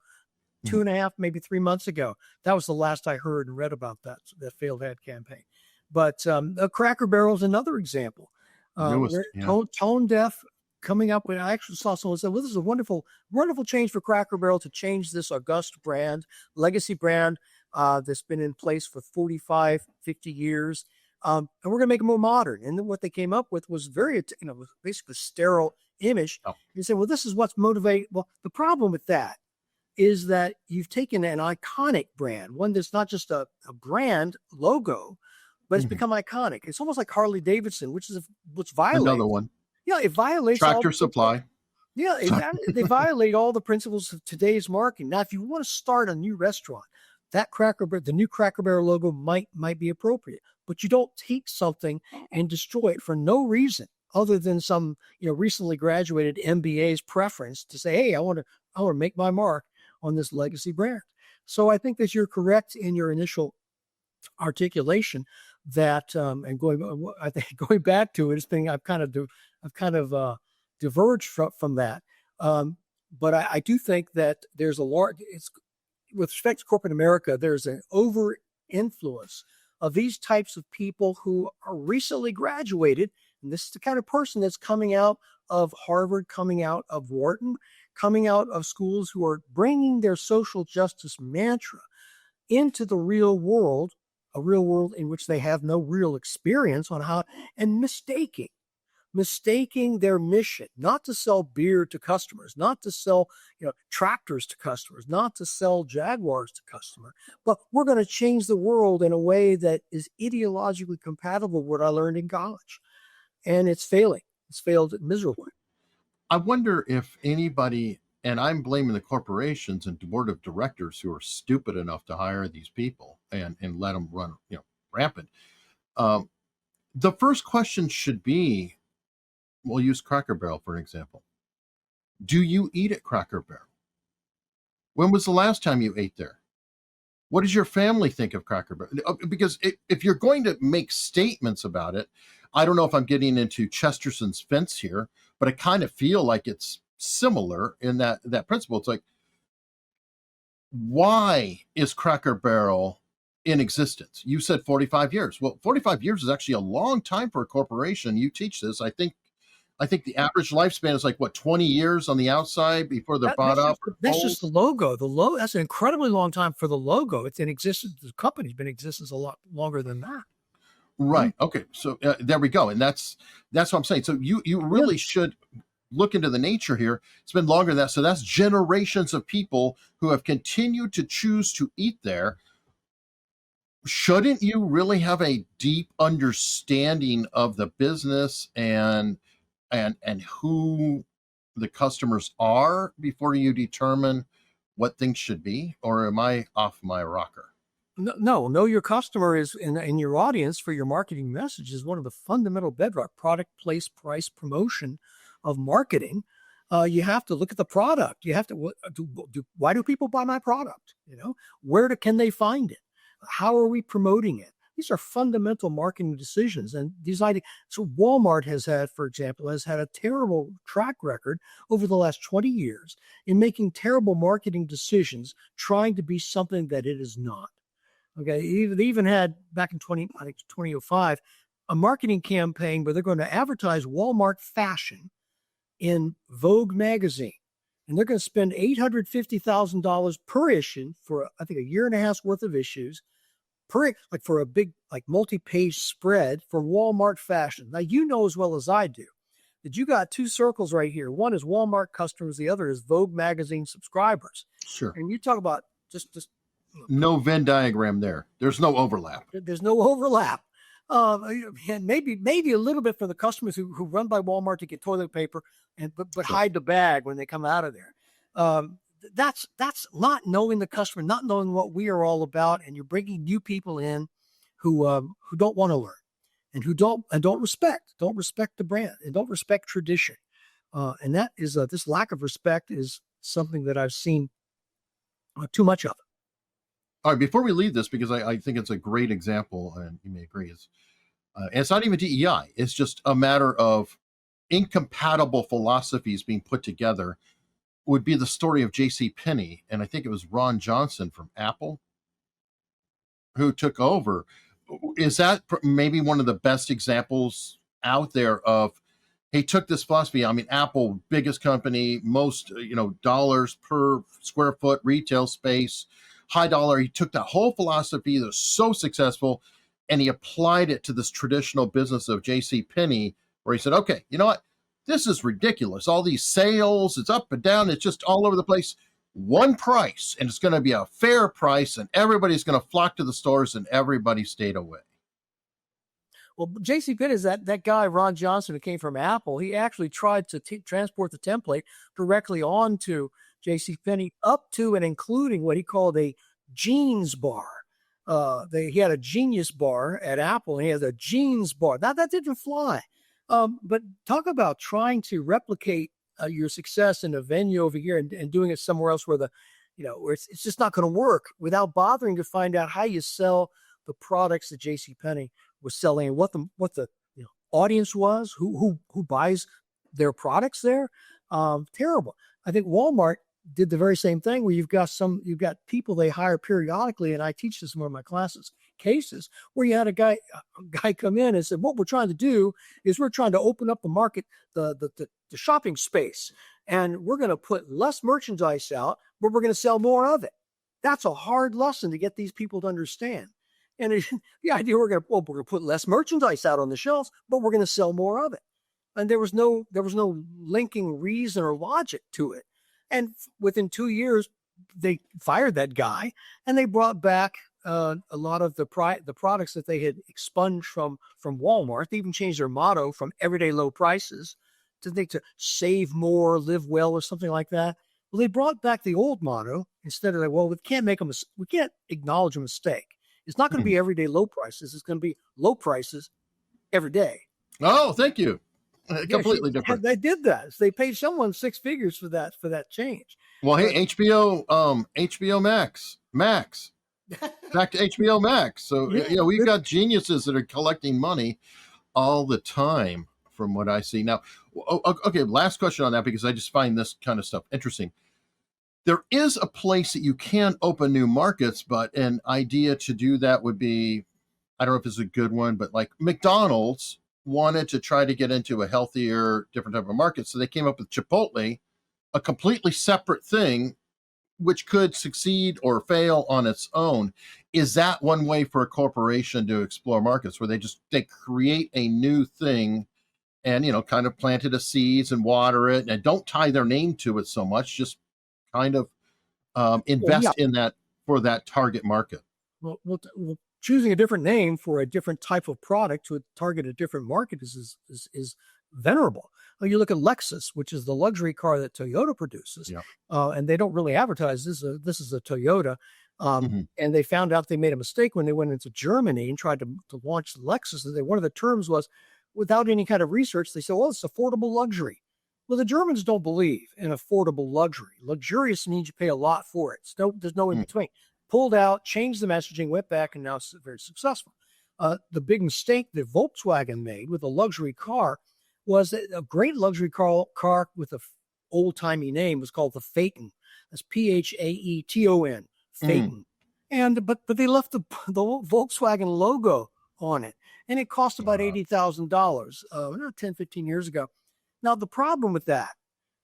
Speaker 3: 2.5, maybe 3 months ago. That was the last I heard and read about that failed ad campaign. But Cracker Barrel is another example. Tone deaf coming up with, I actually saw someone say, well, this is a wonderful, wonderful change for Cracker Barrel to change this august brand, legacy brand that's been in place for 45, 50 years. And we're going to make it more modern. And then what they came up with was very, basically sterile image.
Speaker 1: Oh.
Speaker 3: You say, well, this is what's motivating. Well, the problem with that is that you've taken an iconic brand, one that's not just a brand logo, but it's become iconic. It's almost like Harley Davidson, which violates.
Speaker 1: Another one.
Speaker 3: Yeah, it violates
Speaker 1: Tractor Supply.
Speaker 3: Yeah, they violate all the principles of today's marketing. Now, if you want to start a new restaurant, the new Cracker Barrel logo might be appropriate, but you don't take something and destroy it for no reason other than some recently graduated MBA's preference to say, hey, I want to make my mark on this legacy brand. So I think that you're correct in your initial articulation that, and going back to it, I've kind of diverged from that. But I do think that there's with respect to corporate America, there's an over influence of these types of people who are recently graduated. And this is the kind of person that's coming out of Harvard, coming out of Wharton, coming out of schools, who are bringing their social justice mantra into the real world, a real world in which they have no real experience on how, and mistaking their mission, not to sell beer to customers, not to sell tractors to customers, not to sell Jaguars to customers, but we're going to change the world in a way that is ideologically compatible with what I learned in college. And it's failing. It's failed miserably.
Speaker 1: I wonder if anybody, and I'm blaming the corporations and board of directors who are stupid enough to hire these people and let them run rampant. The first question should be, we'll use Cracker Barrel for an example. Do you eat at Cracker Barrel? When was the last time you ate there? What does your family think of Cracker Barrel? Because if you're going to make statements about it, I don't know if I'm getting into Chesterson's fence here, but I kind of feel like it's similar in that principle. It's like, why is Cracker Barrel in existence? You said 45 years. Well, 45 years is actually a long time for a corporation. You teach this. I think the average lifespan is like 20 years on the outside before they're bought up.
Speaker 3: That's just the logo. That's an incredibly long time for the logo. It's in existence. The company's been in existence a lot longer than that.
Speaker 1: Right. Okay. So there we go. And that's what I'm saying. So you really should look into the nature here. It's been longer than that. So that's generations of people who have continued to choose to eat there. Shouldn't you really have a deep understanding of the business and who the customers are before you determine what things should be? Or am I off my rocker?
Speaker 3: No, know your customer is in your audience for your marketing message is one of the fundamental bedrock: product, place, price, promotion of marketing. You have to look at the product. You have to, why do people buy my product? Can they find it? How are we promoting it? These are fundamental marketing decisions. And so Walmart for example, has had a terrible track record over the last 20 years in making terrible marketing decisions, trying to be something that it is not. Okay, they even had back in 2005, a marketing campaign where they're going to advertise Walmart fashion in Vogue magazine. And they're going to spend $850,000 per issue for, I think, a year and a half's worth of issues, for a big, multi-page spread for Walmart fashion. Now, as well as I do that you got two circles right here. One is Walmart customers. The other is Vogue magazine subscribers.
Speaker 1: Sure.
Speaker 3: And you talk about just
Speaker 1: no Venn diagram there. There's no overlap.
Speaker 3: There's no overlap. And maybe a little bit for the customers who run by Walmart to get toilet paper but sure, hide the bag when they come out of there. That's not knowing the customer, not knowing what we are all about, and you're bringing new people in who don't want to learn and who don't respect the brand and don't respect tradition. And that is this lack of respect is something that I've seen too much of.
Speaker 1: All right, before we leave this, because I think it's a great example, and you may agree, and it's not even DEI. It's just a matter of incompatible philosophies being put together. Would be the story of J.C. Penney, and I think it was Ron Johnson from Apple who took over. Is that maybe one of the best examples out there of he took this philosophy. I mean, Apple, biggest company, most, dollars per square foot retail space, high dollar. He took that whole philosophy that was so successful and he applied it to this traditional business of J.C. Penney, where he said, okay, you know what? This is ridiculous. All these sales, it's up and down. It's just all over the place. One price, and it's going to be a fair price, and everybody's going to flock to the stores, and everybody stayed away.
Speaker 3: Well, J.C. Penney is that guy, Ron Johnson, who came from Apple. He actually tried to transport the template directly onto J.C. Penney, up to and including what he called a jeans bar. He had a genius bar at Apple, and he had a jeans bar. That didn't fly. But talk about trying to replicate your success in a venue over here and doing it somewhere else where where it's just not going to work, without bothering to find out how you sell the products that J.C. Penney was selling and what the audience was, who buys their products there. Terrible. I think Walmart did the very same thing, where you've got people they hire periodically, and I teach this in one of my classes, cases where you had a guy come in and said, what we're trying to do is we're trying to open up the market, the shopping space, and we're going to put less merchandise out, but we're going to sell more of it. That's a hard lesson to get these people to understand. And the idea we're going to put less merchandise out on the shelves, but we're going to sell more of it. And there was no linking reason or logic to it. And within 2 years, they fired that guy, and they brought back a lot of the products that they had expunged from Walmart. They even changed their motto from everyday low prices to save more, live well, or something like that. Well, they brought back the old motto instead of we can't acknowledge a mistake. It's not going to be everyday low prices. It's going to be low prices every day.
Speaker 1: Oh, thank you. Completely different.
Speaker 3: They did that. They paid someone six figures for that change.
Speaker 1: Well, hey, HBO Max. Back to HBO Max. So, we've got geniuses that are collecting money all the time, from what I see. Now, okay, last question on that, because I just find this kind of stuff interesting. There is a place that you can open new markets, but an idea to do that would be, I don't know if it's a good one, but like McDonald's wanted to try to get into a healthier, different type of market. So they came up with Chipotle, a completely separate thing, which could succeed or fail on its own. Is that one way for a corporation to explore markets, where they create a new thing and, kind of planted a seeds and water it, and don't tie their name to it so much, just kind of invest in that for that target market?
Speaker 3: Well, choosing a different name for a different type of product to target a different market is venerable. Well, you look at Lexus, which is the luxury car that Toyota produces, and they don't really advertise this is a Toyota. And they found out they made a mistake when they went into Germany and tried to launch Lexus. One of the terms was, without any kind of research, they said, well, it's affordable luxury. Well, the Germans don't believe in affordable luxury. Luxurious means you pay a lot for it. There's no in between. Pulled out, changed the messaging, went back, and now it's very successful. The big mistake that Volkswagen made with a luxury car was that a great luxury car with an old-timey name was called the Phaeton. That's Phaeton, Phaeton. But they left the Volkswagen logo on it, and it cost about $80,000 10, 15 years ago. Now, the problem with that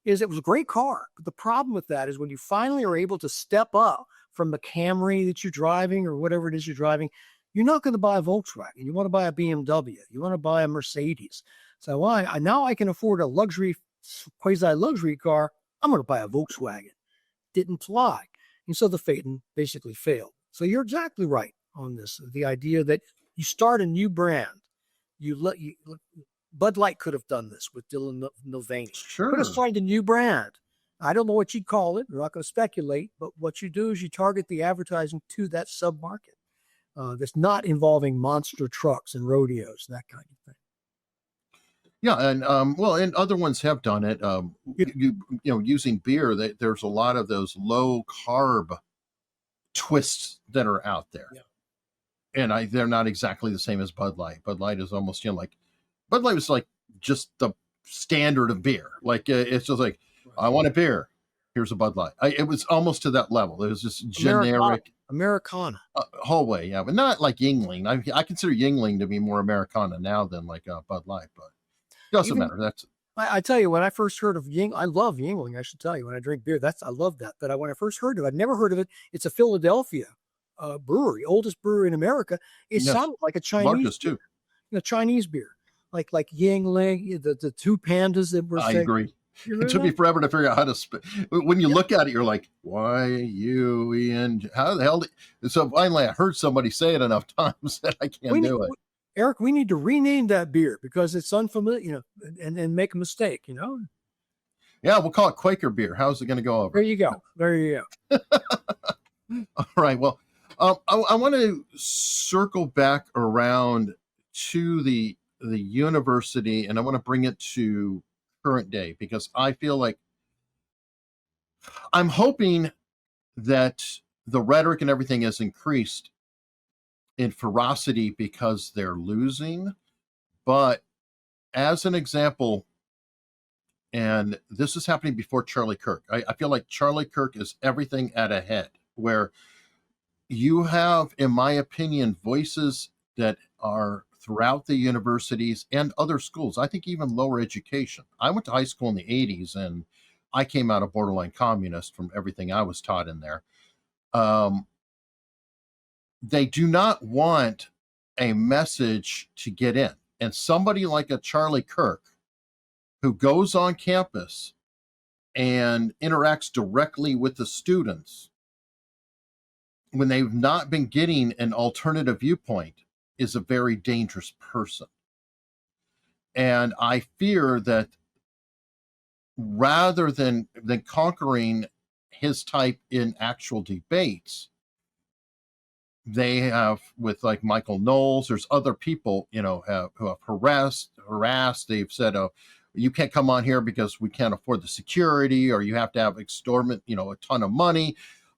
Speaker 3: is it was a great car, but the problem with that is when you finally are able to step up from the Camry that you're driving or whatever it is you're driving, you're not going to buy a Volkswagen. You want to buy a BMW. You want to buy a Mercedes. So now I can afford a luxury, quasi-luxury car. I'm going to buy a Volkswagen. Didn't fly. And so the Phaeton basically failed. So you're exactly right on this. The idea that you start a new brand. Bud Light could have done this with Dylan Mulvaney.
Speaker 1: Sure.
Speaker 3: Could have started a new brand. I don't know what you'd call it. We're not going to speculate. But what you do is you target the advertising to that sub-market that's not involving monster trucks and rodeos, that kind of thing.
Speaker 1: Yeah, and and other ones have done it. Using beer, there's a lot of those low carb twists that are out there, and they're not exactly the same as Bud Light. Bud Light is almost Bud Light was like just the standard of beer. Like it's just like, I want a beer. Here's a Bud Light. It was almost to that level. It was just generic
Speaker 3: Americana.
Speaker 1: Whole way, but not like Yingling. I consider Yingling to be more Americana now than like Bud Light, but it doesn't matter.
Speaker 3: I tell you, when I first heard of Ying, I love Yingling. I should tell you, when I drink beer, I love that. But when I first heard of it, I'd never heard of it. It's a Philadelphia brewery, oldest brewery in America. It
Speaker 1: Yes,
Speaker 3: sounded like a Chinese
Speaker 1: Marcus
Speaker 3: beer,
Speaker 1: too.
Speaker 3: Chinese beer, like Yingling, the two pandas that were
Speaker 1: I
Speaker 3: saying.
Speaker 1: agree.
Speaker 3: You
Speaker 1: It
Speaker 3: remember
Speaker 1: took me
Speaker 3: that?
Speaker 1: forever to figure out how to when you
Speaker 3: Yeah.
Speaker 1: look at it, you're like, why you Ian? How the hell? So finally, I heard somebody say it enough times that I
Speaker 3: We
Speaker 1: can't
Speaker 3: need,
Speaker 1: do it.
Speaker 3: Eric, we need to rename that beer because it's unfamiliar, and make a mistake,
Speaker 1: Yeah, we'll call it Quaker beer. How's it going to go
Speaker 3: There
Speaker 1: over?
Speaker 3: you go. There you go.
Speaker 1: All right. Well, I want to circle back around to the university, and I want to bring it to current day because I feel like I'm hoping that the rhetoric and everything has increased in ferocity because they're losing. But as an example, and this is happening before Charlie Kirk, I feel like Charlie Kirk is everything at a head, where you have, in my opinion, voices that are throughout the universities and other schools. I think even lower education. I went to high school in the 80s and I came out a borderline communist from everything I was taught in there. Um, they do not want a message to get in. And somebody like a Charlie Kirk who goes on campus and interacts directly with the students when they've not been getting an alternative viewpoint is a very dangerous person. And I fear that rather than conquering his type in actual debates, they have, with like Michael Knowles, there's other people, who have harassed. They've said, oh, you can't come on here because we can't afford the security, or you have to have extortionate, a ton of money,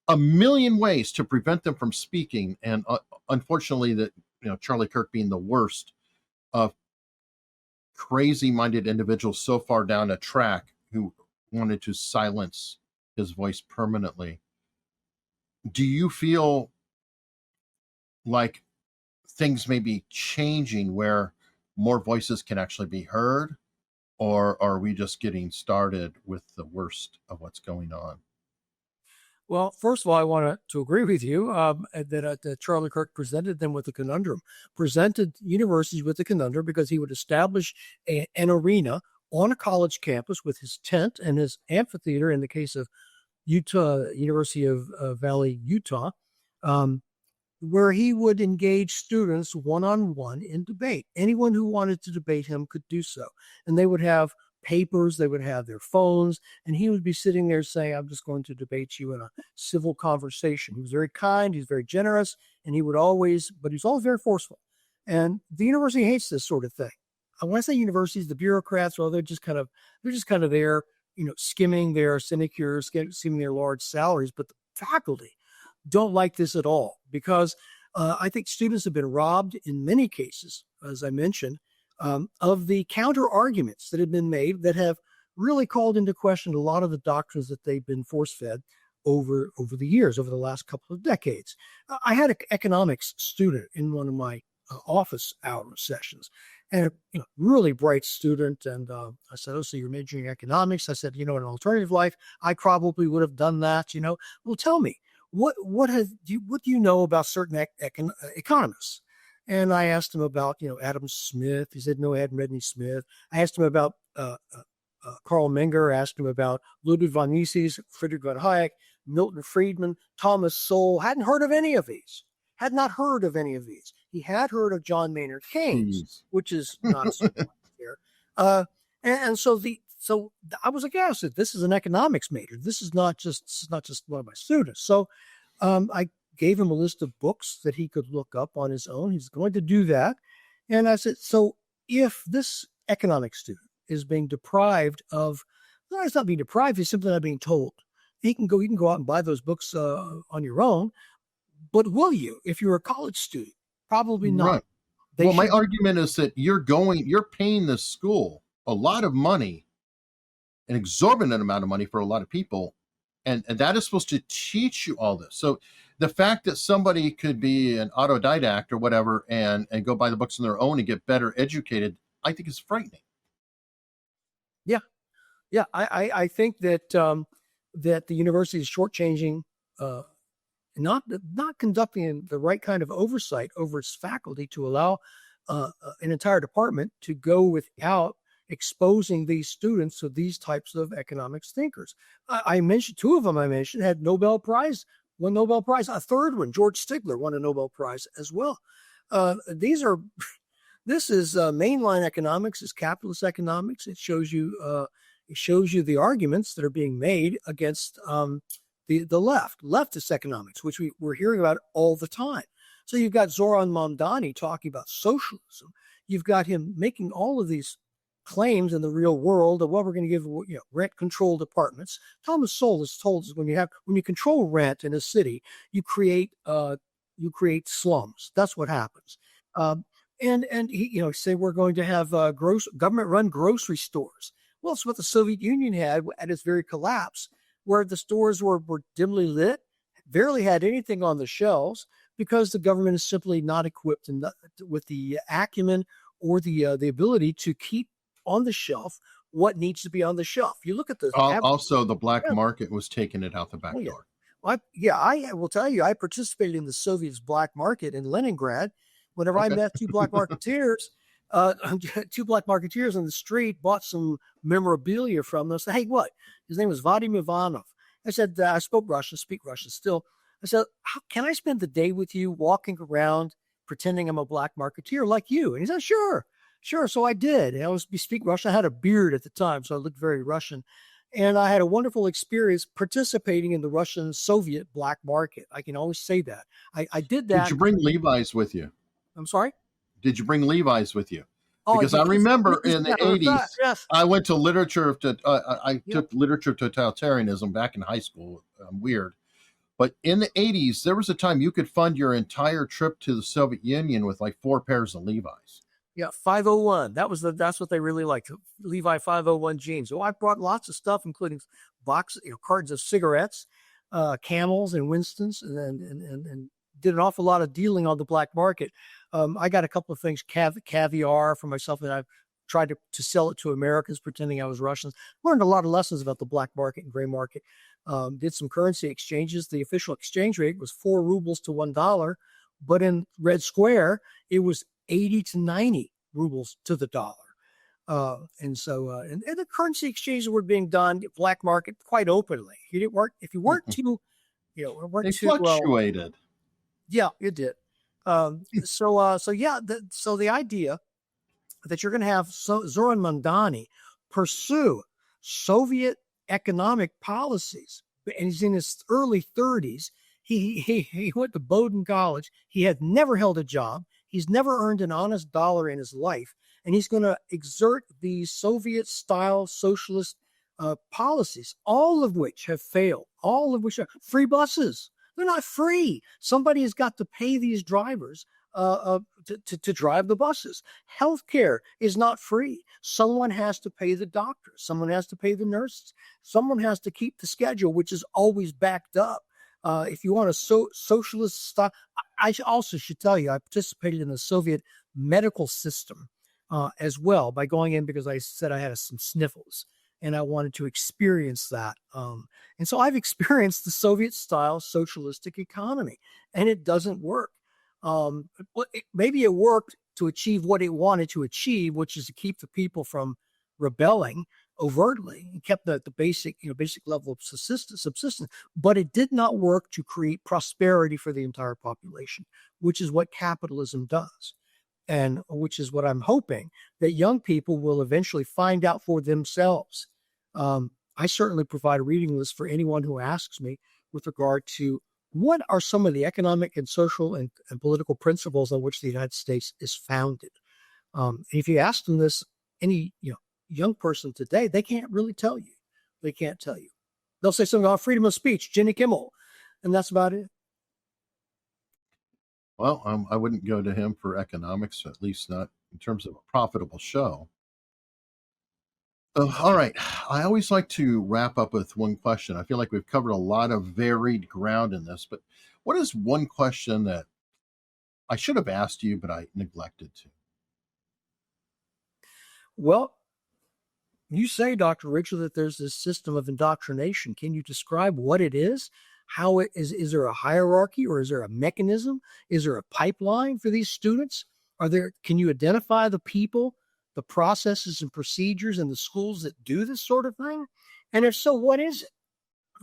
Speaker 1: a million ways to prevent them from speaking. And unfortunately, that, Charlie Kirk being the worst of crazy minded individuals so far down a track who wanted to silence his voice permanently. Do you feel like things may be changing where more voices can actually be heard, or are we just getting started with the worst of what's going on?
Speaker 3: Well, first of all, I want to agree with you that Charlie Kirk presented them with a conundrum, presented universities with a conundrum because he would establish an arena on a college campus with his tent and his amphitheater in the case of Utah, University of Valley, Utah, where he would engage students one-on-one in debate. Anyone who wanted to debate him could do so. And they would have papers, they would have their phones, and he would be sitting there saying, I'm just going to debate you in a civil conversation. He was very kind, he's very generous, and he was always very forceful. And the university hates this sort of thing. When I say universities, the bureaucrats, well, they're just kind of there, skimming their sinecures, skimming their large salaries, but the faculty don't like this at all because I think students have been robbed in many cases, as I mentioned, of the counter arguments that have been made that have really called into question a lot of the doctrines that they've been force-fed over the years, over the last couple of decades. I had an economics student in one of my office hour sessions, and a really bright student. And I said, "Oh, so you're majoring in economics?" I said, "In an alternative life, I probably would have done that." Well, tell me, what do you know about certain economists? And I asked him about, Adam Smith. He said, no, I hadn't read any Smith. I asked him about Carl Menger, asked him about Ludwig von Mises, Friedrich von Hayek, Milton Friedman, Thomas Sowell. Hadn't heard of any of these. Had not heard of any of these. He had heard of John Maynard Keynes,
Speaker 1: Jeez.
Speaker 3: which is not a surprise here. And so I was aghast that this is an economics major. This is not just one of my students. So I gave him a list of books that he could look up on his own. He's going to do that. And I said, so if this economics student is being deprived of, no, it's not being deprived, it's simply not being told. You can go out and buy those books on your own, but will you, if you're a college student? Probably not.
Speaker 1: Right. My argument is that you're paying the school a lot of money, an exorbitant amount of money for a lot of people, and that is supposed to teach you all this. So the fact that somebody could be an autodidact or whatever and go buy the books on their own and get better educated, I think is frightening.
Speaker 3: Yeah, yeah. I think that that the university is shortchanging, uh, not conducting the right kind of oversight over its faculty to allow an entire department to go without exposing these students to these types of economics thinkers. I mentioned two of them. I mentioned had Nobel Prize, won Nobel Prize. A third one, George Stigler, won a Nobel Prize as well. These are this is mainline economics, is capitalist economics. It shows you the arguments that are being made against the leftist economics, which we're hearing about all the time. So you've got Zoran Mamdani talking about socialism. You've got him making all of these claims in the real world of what we're going to give rent controlled apartments. Thomas Sowell has told us when you control rent in a city, you create slums. That's what happens. And he say we're going to have government run grocery stores. Well, it's what the Soviet Union had at its very collapse, where the stores were dimly lit, barely had anything on the shelves, because the government is simply not equipped with the acumen or the ability to keep on the shelf what needs to be on the shelf. You look at the
Speaker 1: Also, the black market was taking it out the back door.
Speaker 3: I will tell you, I participated in the Soviets' black market in Leningrad. Whenever I met two black marketeers on the street, bought some memorabilia from them. I said, hey, what? His name was Vadim Ivanov. I said, I speak Russian still. I said, how can I spend the day with you walking around pretending I'm a black marketeer like you? And he said, sure. So I did. I speak Russian. I had a beard at the time, so I looked very Russian. And I had a wonderful experience participating in the Russian Soviet black market. I can always say that. I did that.
Speaker 1: Did you bring Levi's with you?
Speaker 3: I'm sorry?
Speaker 1: Did you bring Levi's with you? Because I remember in the 80s,
Speaker 3: yes.
Speaker 1: I went to literature. I took literature totalitarianism back in high school. Weird. But in the 80s, there was a time you could fund your entire trip to the Soviet Union with like 4 pairs of Levi's.
Speaker 3: Yeah, 501. That's what they really liked. Levi 501 jeans. So I brought lots of stuff, including cartons of cigarettes, Camels and Winstons, and did an awful lot of dealing on the black market. I got a couple of things, caviar for myself, and I tried to sell it to Americans, pretending I was Russians. Learned a lot of lessons about the black market and gray market. Did some currency exchanges. The official exchange rate was 4 rubles to $1, but in Red Square, it was 80 to 90 rubles to the dollar. And the currency exchanges were being done black market quite openly. You didn't work if you weren't too,
Speaker 1: They fluctuated.
Speaker 3: Yeah, it did. So the idea that you're going to have Zoran Mamdani pursue Soviet economic policies, and he's in his early 30s. He went to Bowdoin College. He had never held a job. He's never earned an honest dollar in his life, and he's going to exert these Soviet-style socialist policies, all of which have failed. All of which are free buses. They're not free. Somebody has got to pay these drivers to drive the buses. Healthcare is not free. Someone has to pay the doctors. Someone has to pay the nurses. Someone has to keep the schedule, which is always backed up. If you want a socialist style, I also should tell you, I participated in the Soviet medical system as well by going in because I said I had some sniffles and I wanted to experience that. And so I've experienced the Soviet-style socialistic economy, and it doesn't work. Maybe it worked to achieve what it wanted to achieve, which is to keep the people from rebelling overtly and kept the basic level of subsistence, but it did not work to create prosperity for the entire population, which is what capitalism does, and which is what I'm hoping that young people will eventually find out for themselves. I certainly provide a reading list for anyone who asks me with regard to what are some of the economic and social and political principles on which the United States is founded. If you ask them this, any young person today, they can't really tell you. They can't tell you. They'll say something about freedom of speech, Jimmy Kimmel, and that's about it.
Speaker 1: Well, I wouldn't go to him for economics, at least not in terms of a profitable show. All right. I always like to wrap up with one question. I feel like we've covered a lot of varied ground in this, but what is one question that I should have asked you, but I neglected to?
Speaker 3: Well, You say, Dr. Ridgley, that there's this system of indoctrination. Can you describe what it is? How it is there a hierarchy, or is there a mechanism? Is there a pipeline for these students? Can you identify the people, the processes and procedures in the schools that do this sort of thing? And if so, what is it?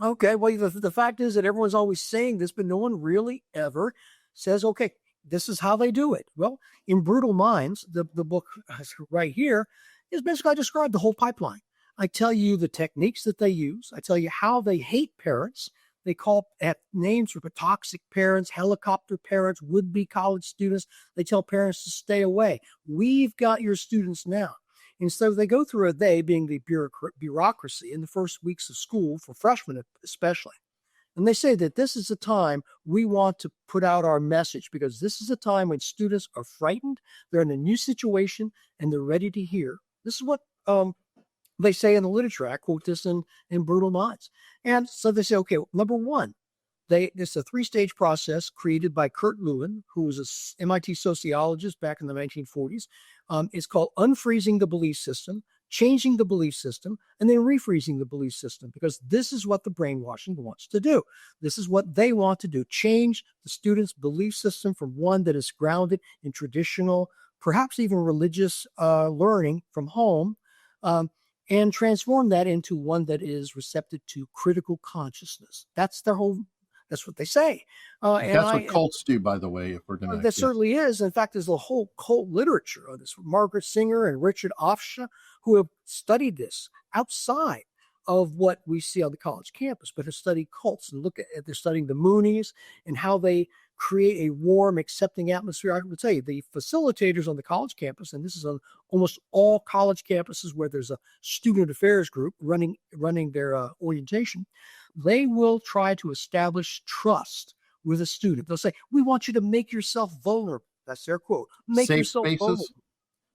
Speaker 3: Okay, well, the fact is that everyone's always saying this, but no one really ever says, okay, this is how they do it. Well, in Brutal Minds, the book right here is basically, I describe the whole pipeline. I tell you the techniques that they use. I tell you how they hate parents. They have names for toxic parents, helicopter parents, would-be college students. They tell parents to stay away. We've got your students now. And so they go through they being the bureaucracy in the first weeks of school, for freshmen especially. And they say that this is a time we want to put out our message, because this is a time when students are frightened, they're in a new situation, and they're ready to hear. This is what they say in the literature. I quote this in Brutal Minds. And so they say, okay, number one, it's a three-stage process created by Kurt Lewin, who was an MIT sociologist back in the 1940s. It's called unfreezing the belief system, changing the belief system, and then refreezing the belief system, because this is what the brainwashing wants to do. This is what they want to do, change the student's belief system from one that is grounded in traditional, perhaps even religious learning from home, and transform that into one that is receptive to critical consciousness. That's what they say.
Speaker 1: That's what cults do, by the way, if we're going to.
Speaker 3: That certainly is. In fact, there's a whole cult literature on this. Margaret Singer and Richard Ofsha, who have studied this outside of what we see on the college campus, but have studied cults and they're studying the Moonies and how they create a warm, accepting atmosphere. I will tell you, the facilitators on the college campus, and this is on almost all college campuses where there's a student affairs group running their orientation, they will try to establish trust with a student. They'll say, we want you to make yourself vulnerable. That's their quote. Make
Speaker 1: Safe
Speaker 3: yourself
Speaker 1: spaces?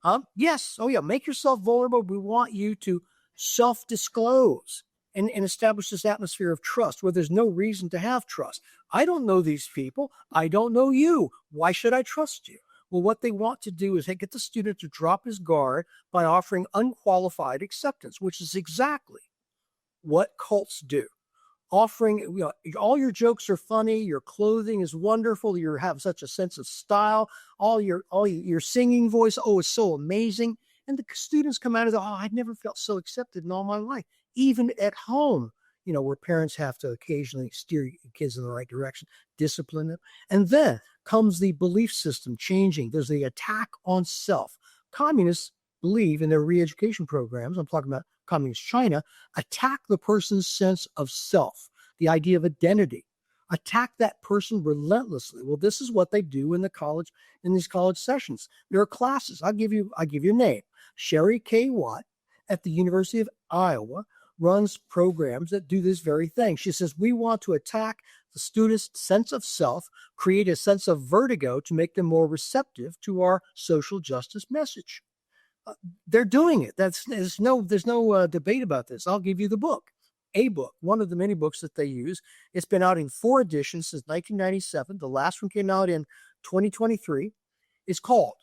Speaker 3: vulnerable. Yes. Oh, yeah. Make yourself vulnerable. We want you to self-disclose and establish this atmosphere of trust where there's no reason to have trust. I don't know these people. I don't know you. Why should I trust you? Well, what they want to do is get the student to drop his guard by offering unqualified acceptance, which is exactly what cults do. Offering, all your jokes are funny, your clothing is wonderful, you have such a sense of style, all your singing voice, it's so amazing. And the students come out of I've never felt so accepted in all my life, even at home, where parents have to occasionally steer kids in the right direction, discipline them. And then comes the belief system changing. There's the attack on self. Communists believe in their re-education programs, I'm talking about Communist China, attack the person's sense of self, the idea of identity, attack that person relentlessly. Well, this is what they do in these college sessions. There are classes. I'll give you a name. Sherry K. Watt at the University of Iowa runs programs that do this very thing. She says, we want to attack the student's sense of self, create a sense of vertigo to make them more receptive to our social justice message. They're doing it. There's no debate about this. I'll give you the book, one of the many books that they use. It's been out in 4 editions since 1997. The last one came out in 2023. It's called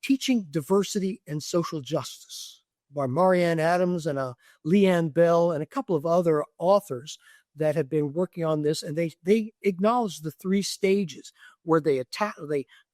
Speaker 3: Teaching Diversity and Social Justice by Marianne Adams and Leanne Bell and a couple of other authors that have been working on this. And they acknowledge the 3 stages where they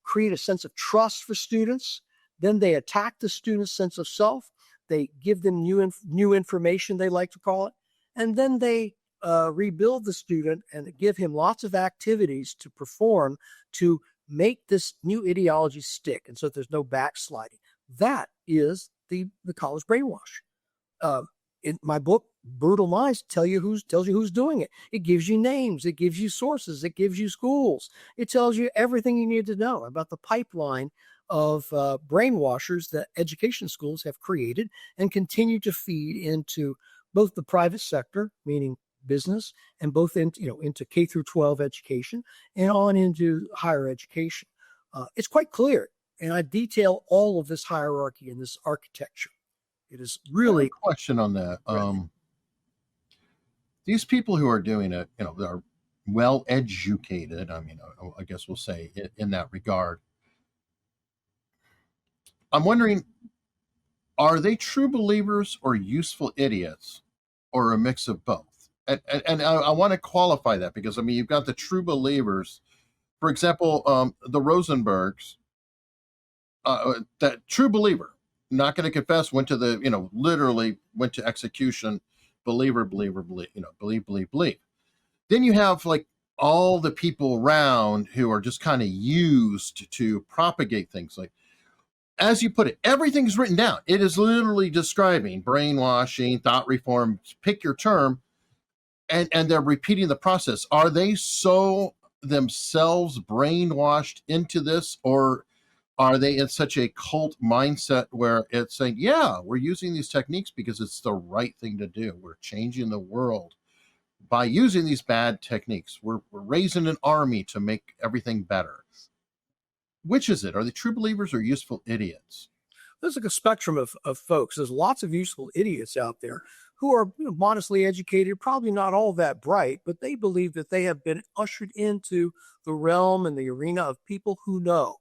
Speaker 3: create a sense of trust for students. Then they attack the student's sense of self. They give them new information, they like to call it. And then they rebuild the student and give him lots of activities to perform to make this new ideology stick. And so there's no backsliding. That is the college brainwash. In my book, Brutal Minds tells you who's doing it. It gives you names. It gives you sources. It gives you schools. It tells you everything you need to know about the pipeline of brainwashers that education schools have created and continue to feed into both the private sector, meaning business, and both into K through 12 education and on into higher education. It's quite clear, and I detail all of this hierarchy and this architecture. It is really
Speaker 1: a question on that. These people who are doing it, they're well educated. I mean, I guess we'll say in that regard. I'm wondering, Are they true believers or useful idiots, or a mix of both? And I want to qualify that, because I mean, you've got the true believers. For example, the Rosenbergs, that true believer, not going to confess, went to the, literally went to execution, believer, believe, believe. Then you have like all the people around who are just kind of used to propagate things. Like, as you put it, everything's written down. It is literally describing brainwashing, thought reform, pick your term, and they're repeating the process. Are they so themselves brainwashed into this, or are they in such a cult mindset where it's saying, yeah, we're using these techniques because it's the right thing to do. We're changing the world by using these bad techniques. We're raising an army to make everything better. Which is it? Are they true believers or useful idiots?
Speaker 3: There's like a spectrum of folks. There's lots of useful idiots out there who are modestly educated, probably not all that bright, but they believe that they have been ushered into the realm and the arena of people who know.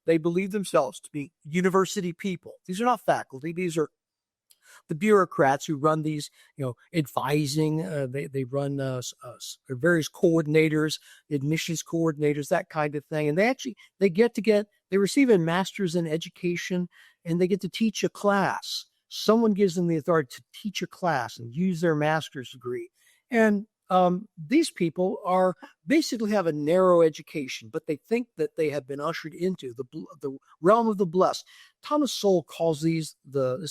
Speaker 3: They believe themselves to be university people. These are not faculty. These are the bureaucrats who run these, advising. They run various coordinators, admissions coordinators, that kind of thing. And they receive a master's in education, and they get to teach a class. Someone gives them the authority to teach a class and use their master's degree. And these people are basically have a narrow education, but they think that they have been ushered into the realm of the blessed. Thomas Sowell calls it's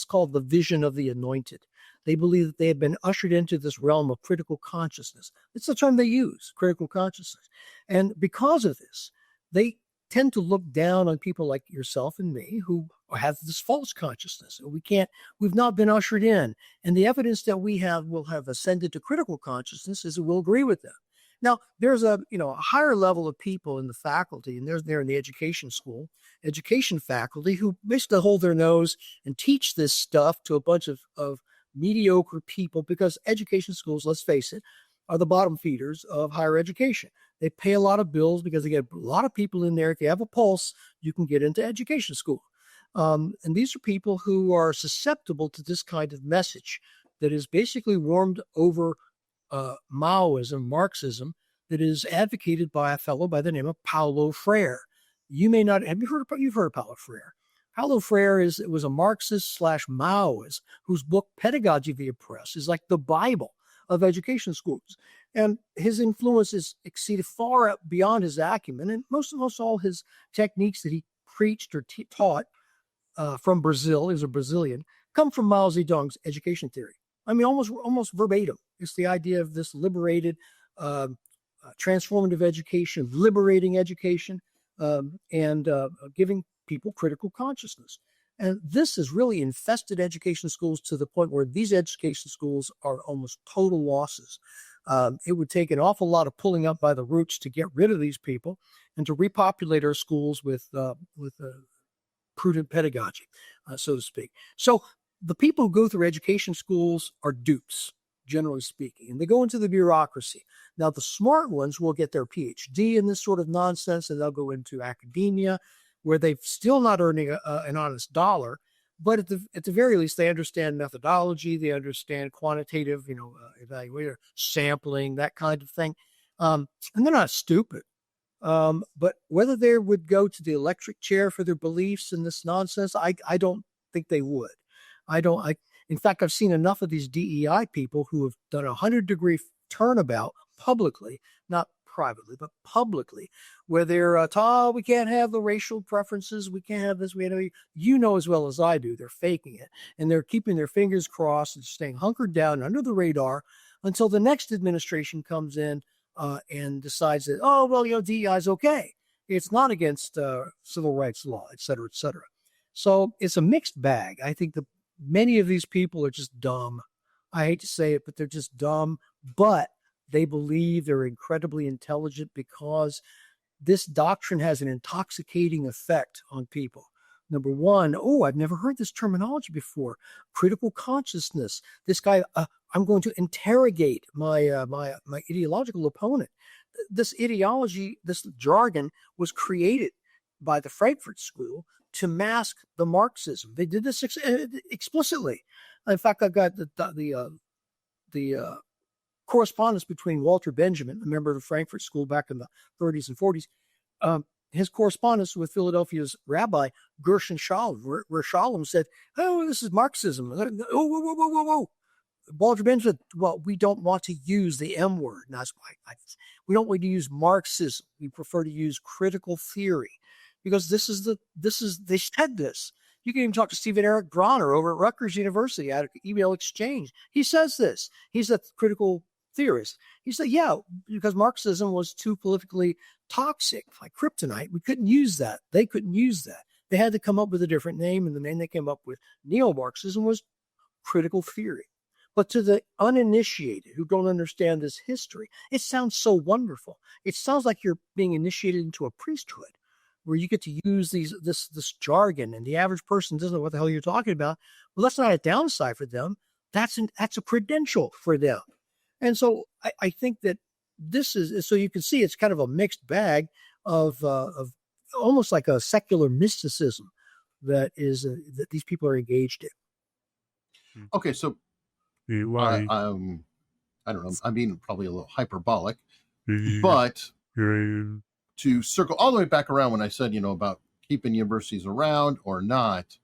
Speaker 3: called the vision of the anointed. They believe that they have been ushered into this realm of critical consciousness. It's the term they use, critical consciousness. And because of this, they tend to look down on people like yourself and me who have this false consciousness. We've not been ushered in. And the evidence that we will have ascended to critical consciousness is that we'll agree with them. Now, there's a higher level of people in the faculty, and they're in the education faculty, who basically hold their nose and teach this stuff to a bunch of mediocre people, because education schools, let's face it, are the bottom feeders of higher education. They pay a lot of bills because they get a lot of people in there. If you have a pulse, you can get into education school. And these are people who are susceptible to this kind of message that is basically warmed over Maoism, Marxism, that is advocated by a fellow by the name of Paulo Freire. You may not have you've heard of Paulo Freire. Paulo Freire was a Marxist/Maoist whose book Pedagogy of the Oppressed is like the Bible of education schools. And his influences exceeded far beyond his acumen, and most all his techniques that he preached or taught from Brazil, he was a Brazilian, come from Mao Zedong's education theory. I mean, almost verbatim. It's the idea of this liberated, transformative education, liberating education, and giving people critical consciousness. And this has really infested education schools to the point where these education schools are almost total losses. It would take an awful lot of pulling up by the roots to get rid of these people and to repopulate our schools with prudent pedagogy, so to speak. So the people who go through education schools are dupes, generally speaking, and they go into the bureaucracy. Now, the smart ones will get their PhD in this sort of nonsense, and they'll go into academia, where they've still not earning an honest dollar, but at the very least, they understand methodology, they understand quantitative, evaluator, sampling, that kind of thing, and they're not stupid. But whether they would go to the electric chair for their beliefs in this nonsense, I don't think they would. In fact, I've seen enough of these DEI people who have done a 100-degree turnabout publicly, not privately, but publicly, where they're we can't have the racial preferences, we can't have this, you know as well as I do, they're faking it, and they're keeping their fingers crossed and staying hunkered down under the radar until the next administration comes in and decides that, DEI is okay. It's not against civil rights law, et cetera, et cetera. So it's a mixed bag. I think many of these people are just dumb. I hate to say it, but they're just dumb. But they believe they're incredibly intelligent because this doctrine has an intoxicating effect on people. Number one, I've never heard this terminology before. Critical consciousness. This guy, I'm going to interrogate my ideological opponent. This ideology, this jargon was created by the Frankfurt School to mask the Marxism. They did this explicitly. In fact, I've got the correspondence between Walter Benjamin, a member of the Frankfurt School back in the 30s and 40s, his correspondence with Philadelphia's rabbi Gershon Schalem, where Schalem said, "Oh, this is Marxism." Oh, whoa. Walter Benjamin said, "Well, we don't want to use the M word. And that's why we don't want to use Marxism. We prefer to use critical theory, because they said this. You can even talk to Stephen Eric Bronner over at Rutgers University at an email exchange. He says this. He's a critical theorist. He said, yeah, because Marxism was too politically toxic, like kryptonite. We couldn't use that. They couldn't use that. They had to come up with a different name, and the name they came up with, neo-Marxism, was critical theory. But to the uninitiated who don't understand this history, it sounds so wonderful. It sounds like you're being initiated into a priesthood where you get to use this jargon, and the average person doesn't know what the hell you're talking about. Well, that's not a downside for them. That's a credential for them. And so I think that this is, so you can see it's kind of a mixed bag of almost like a secular mysticism that these people are engaged in.
Speaker 1: Okay, so I don't know. I'm being probably a little hyperbolic, but to circle all the way back around when I said, about keeping universities around or not,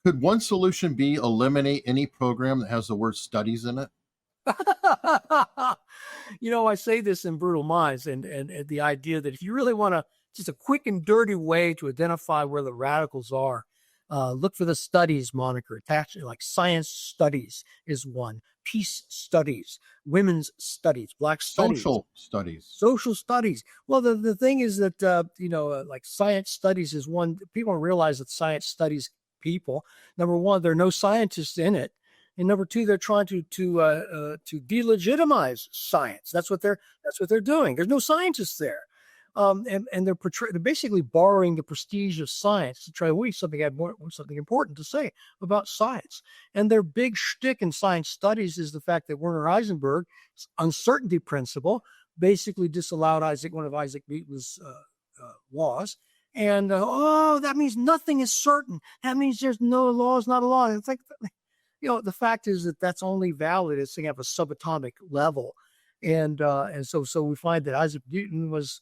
Speaker 1: could one solution be eliminate any program that has the word studies in it?
Speaker 3: I say this in Brutal Minds, and the idea that if you really want just a quick and dirty way to identify where the radicals are, look for the studies moniker attached, like science studies is one, peace studies, women's studies, black studies, social studies. Well, the thing is that, like science studies is one. People don't realize that science studies people. Number one, there are no scientists in it. And number two, they're trying to delegitimize science. That's what they're doing. There's no scientists there. And they're basically borrowing the prestige of science to try to something important to say about science. And their big shtick in science studies is the fact that Werner Heisenberg's uncertainty principle basically disallowed one of Isaac Newton's laws. And that means nothing is certain. That means there's no law is not a law. It's like, the fact is that that's only valid as they have a subatomic level. And so we find that Isaac Newton was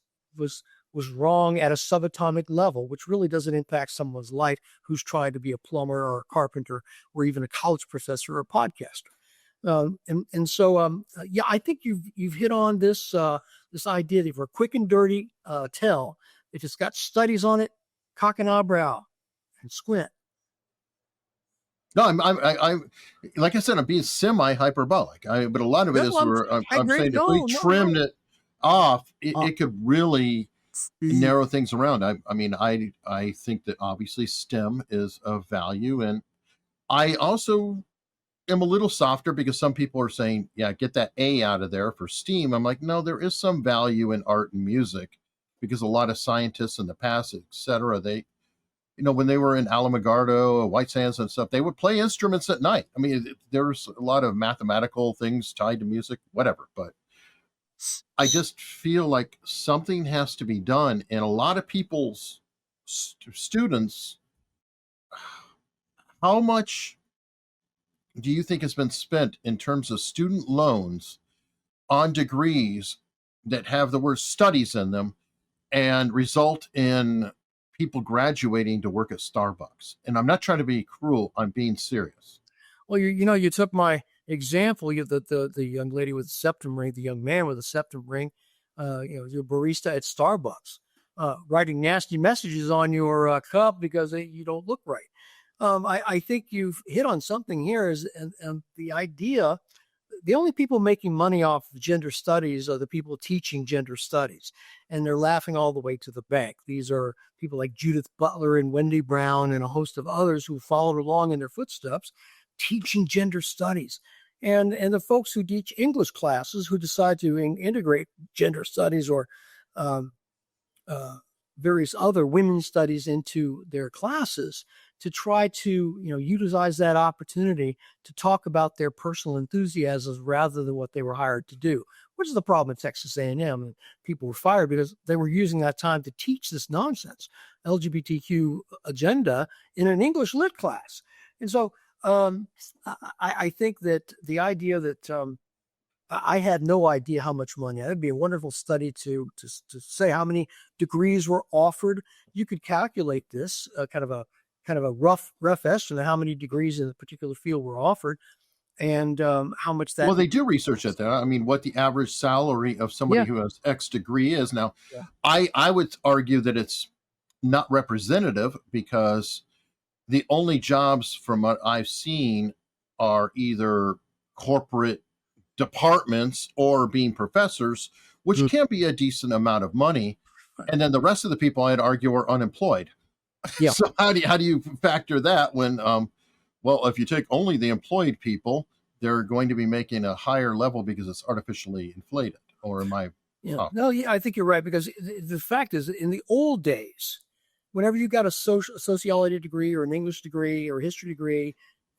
Speaker 3: wrong at a subatomic level, which really doesn't impact someone's life who's trying to be a plumber or a carpenter or even a college professor or a podcaster. I think you've hit on this idea that for a quick and dirty tell, if it's got studies on it, cock an eyebrow and squint.
Speaker 1: No, I'm like I said, I'm being semi-hyperbolic. But a lot of it is where I'm saying if we trimmed it off, it could really narrow things around. I think that obviously STEM is of value, and I also am a little softer because some people are saying, yeah, get that A out of there for STEAM. I'm like, no, there is some value in art and music because a lot of scientists in the past, et cetera, they, when they were in Alamogordo, White Sands and stuff, they would play instruments at night. I mean, there's a lot of mathematical things tied to music, whatever. But I just feel like something has to be done. And a lot of people's students, how much do you think has been spent in terms of student loans on degrees that have the word studies in them and result in people graduating to work at Starbucks? And I'm not trying to be cruel. I'm being serious.
Speaker 3: Well, you took my example, the young lady with the septum ring, the young man with the septum ring, your barista at Starbucks, writing nasty messages on your cup because you don't look right. I think you've hit on something here and the idea, the only people making money off of gender studies are the people teaching gender studies, and they're laughing all the way to the bank. These are people like Judith Butler and Wendy Brown and a host of others who followed along in their footsteps, teaching gender studies. And the folks who teach English classes who decide to integrate gender studies or various other women's studies into their classes to try to, utilize that opportunity to talk about their personal enthusiasms rather than what they were hired to do, which is the problem at Texas A&M. And people were fired because they were using that time to teach this nonsense, LGBTQ agenda, in an English lit class. And so I think that the idea that I had no idea how much money. That'd be a wonderful study to say how many degrees were offered. You could calculate this kind of a rough estimate of how many degrees in a particular field were offered, and how much that.
Speaker 1: Well, they do research at that. I mean, what the average salary of somebody
Speaker 3: Yeah.
Speaker 1: who has X degree is now.
Speaker 3: Yeah.
Speaker 1: I would argue that it's not representative, because the only jobs from what I've seen are either corporate departments or being professors, which
Speaker 3: Mm.
Speaker 1: can be a decent amount of money.
Speaker 3: Right.
Speaker 1: And then the rest of the people, I'd argue, are unemployed.
Speaker 3: Yeah.
Speaker 1: So how do you factor that when, well, if you take only the employed people, they're going to be making a higher level because it's artificially inflated? Or am I?
Speaker 3: Yeah.
Speaker 1: Oh.
Speaker 3: No, yeah, I think you're right, because the fact is, in the old days, whenever you got a sociology degree or an English degree or a history degree,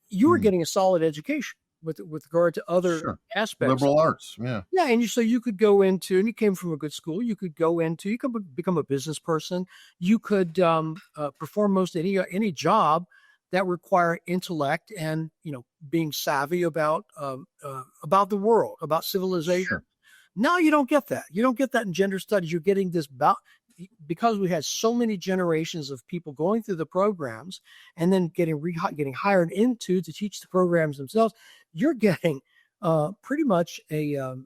Speaker 3: you were getting a solid education with regard to other
Speaker 1: Sure.
Speaker 3: aspects.
Speaker 1: Liberal arts. Yeah.
Speaker 3: Yeah, and so you could go into, and you came from a good school, you could become a business person. You could perform most any job that require intellect and, being savvy about the world, about civilization.
Speaker 1: Sure.
Speaker 3: Now you don't get that. You don't get that in gender studies. You're getting this because we had so many generations of people going through the programs and then getting hired to teach the programs themselves. You're getting pretty much a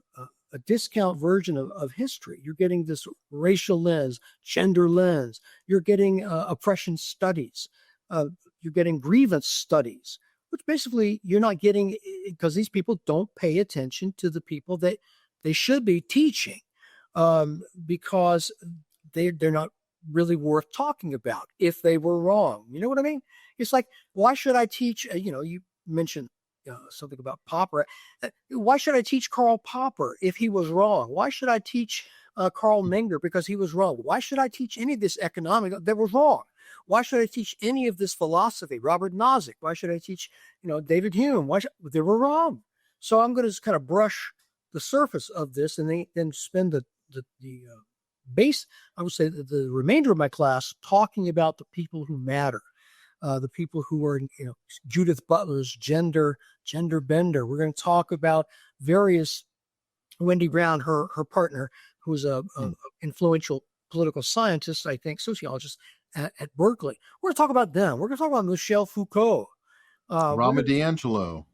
Speaker 3: discount version of history. You're getting this racial lens, gender lens. You're getting oppression studies. You're getting grievance studies, which basically you're not getting, because these people don't pay attention to the people that they should be teaching, because they're not really worth talking about if they were wrong. You know what I mean? It's like, why should I teach? You mentioned something about Popper. Why should I teach Karl Popper if he was wrong? Why should I teach Karl Menger because he was wrong? Why should I teach any of this economic that was wrong? Why should I teach any of this philosophy? Robert Nozick. Why should I teach, David Hume? They were wrong. So I'm going to just kind of brush the surface of this, and then spend the base, I would say, the remainder of my class talking about the people who matter, the people who are, Judith Butler's gender bender. We're going to talk about various, Wendy Brown, her partner, who's a influential political scientist, I think, sociologist at Berkeley. We're going to talk about them. We're going to talk about Michel Foucault.
Speaker 1: Robin DiAngelo.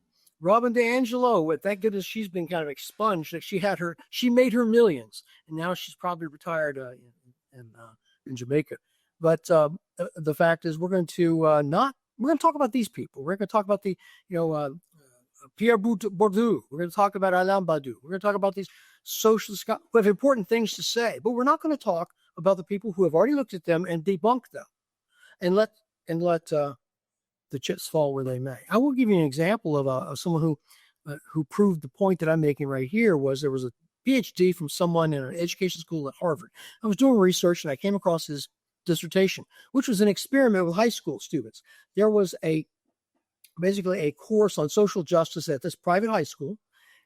Speaker 3: Robin DiAngelo, thank goodness she's been kind of expunged. She made her millions, and now she's probably retired in Jamaica. But the fact is, we're going to talk about these people. We're going to talk about the Pierre Bourdieu. We're going to talk about Alain Badiou. We're going to talk about these socialists who have important things to say. But we're not going to talk about the people who have already looked at them and debunked them, and let the chips fall where they may. I will give you an example of someone who proved the point that I'm making right here. There was a PhD from someone in an education school at Harvard. I was doing research and I came across his dissertation, which was an experiment with high school students. There was basically a course on social justice at this private high school,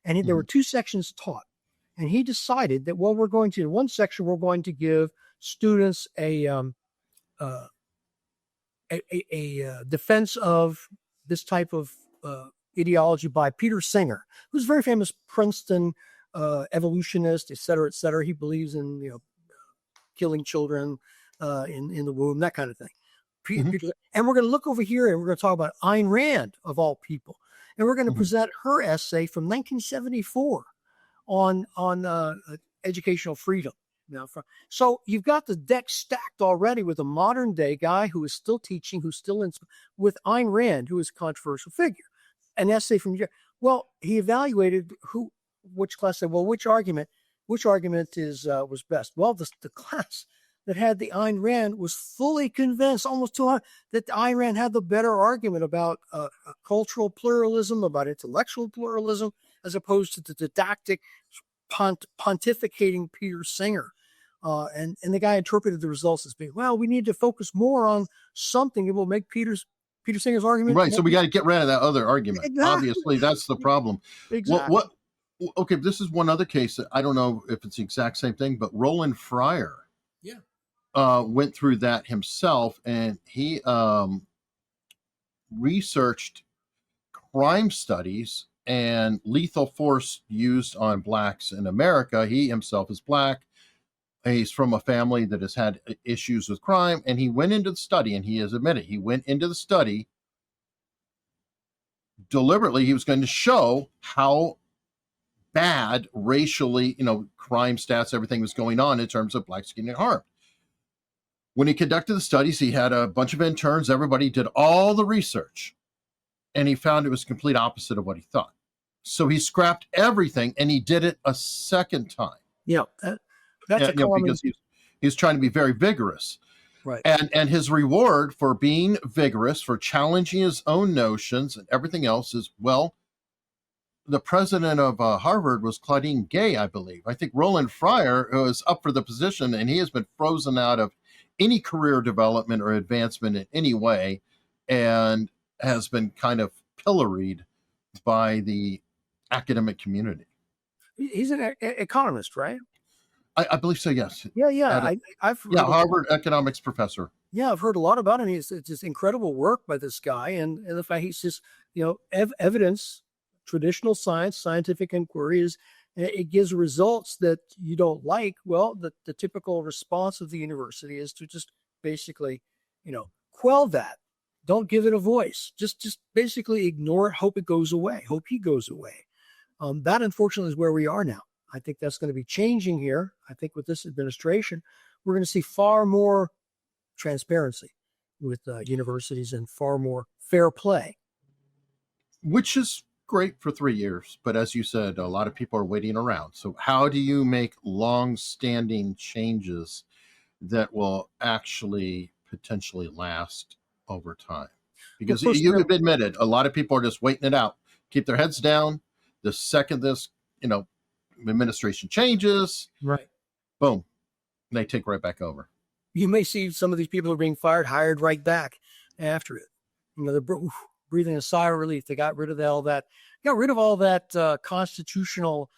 Speaker 3: and there were two sections taught. And he decided that, in one section, we're going to give students a defense of this type of ideology by Peter Singer, who's a very famous Princeton evolutionist, et cetera, et cetera. He believes in killing children in the womb, that kind of thing. Peter, and we're going to look over here and we're going to talk about Ayn Rand, of all people, and we're going to present her essay from 1974 on educational freedom. So you've got the deck stacked already with a modern day guy who is still teaching, who's still with Ayn Rand, who is a controversial figure. An essay from well, he evaluated which class said, well, which argument was best. Well, the class that had the Ayn Rand was fully convinced, almost that Ayn Rand had the better argument about cultural pluralism, about intellectual pluralism, as opposed to the didactic pontificating Peter Singer. And the guy interpreted the results as being, well, we need to focus more on something that will make Peter Singer's argument.
Speaker 1: Right. So we got to get rid of that other argument.
Speaker 3: Exactly.
Speaker 1: Obviously, that's the problem.
Speaker 3: Exactly.
Speaker 1: Okay, this is one other case that I don't know if it's the exact same thing, but Roland Fryer
Speaker 3: Yeah.
Speaker 1: went through that himself, and he researched crime studies and lethal force used on blacks in America. He himself is black. He's from a family that has had issues with crime, and he went into the study, and he has admitted he went into the study deliberately. He was going to show how bad racially, crime stats, everything was going on in terms of blacks getting harmed. When he conducted the studies, he had a bunch of interns. Everybody did all the research, and he found it was the complete opposite of what he thought. So he scrapped everything, and he did it a second time.
Speaker 3: Yeah. That's a common...
Speaker 1: because he's trying to be very vigorous.
Speaker 3: Right.
Speaker 1: And his reward for being vigorous, for challenging his own notions and everything else is, well, the president of Harvard was Claudine Gay, I believe. I think Roland Fryer was up for the position, and he has been frozen out of any career development or advancement in any way, and has been kind of pilloried by the academic community.
Speaker 3: He's an economist, right?
Speaker 1: I believe so, yes.
Speaker 3: Yeah. I've heard
Speaker 1: Harvard economics professor.
Speaker 3: Yeah, I've heard a lot about him. It's just incredible work by this guy, and the fact he's just, evidence, traditional science, scientific inquiries, it gives results that you don't like. Well, the typical response of the university is to just basically, quell that. Don't give it a voice. Just basically ignore it. Hope it goes away. Hope he goes away. That, unfortunately, is where we are now. I think that's going to be changing here. I think with this administration, we're going to see far more transparency with universities and far more fair play.
Speaker 1: Which is great for 3 years. But as you said, a lot of people are waiting around. So how do you make long-standing changes that will actually potentially last over time? Because you've admitted a lot of people are just waiting it out, keep their heads down. The second this, administration changes,
Speaker 3: right,
Speaker 1: boom, they take right back over.
Speaker 3: You may see some of these people are being hired right back after it. They're breathing a sigh of relief. They got rid of all that constitutional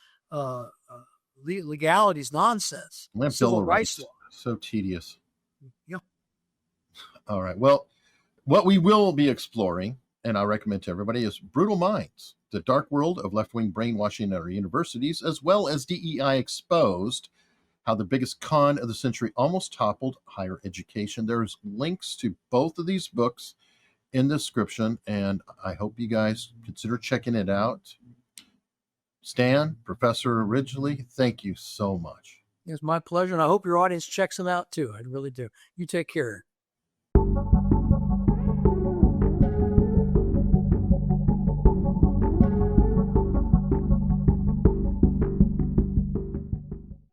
Speaker 3: legalities nonsense. Civil rights law.
Speaker 1: So tedious.
Speaker 3: Yeah.
Speaker 1: All right. Well, what we will be exploring, and I recommend to everybody, is Brutal Minds, the dark world of left-wing brainwashing at our universities, as well as DEI Exposed, how the biggest con of the century almost toppled higher education. There's links to both of these books in the description, and I hope you guys consider checking it out. Stan, Professor Ridgley, thank you so much.
Speaker 3: It's my pleasure, and I hope your audience checks them out too. I really do. You take care.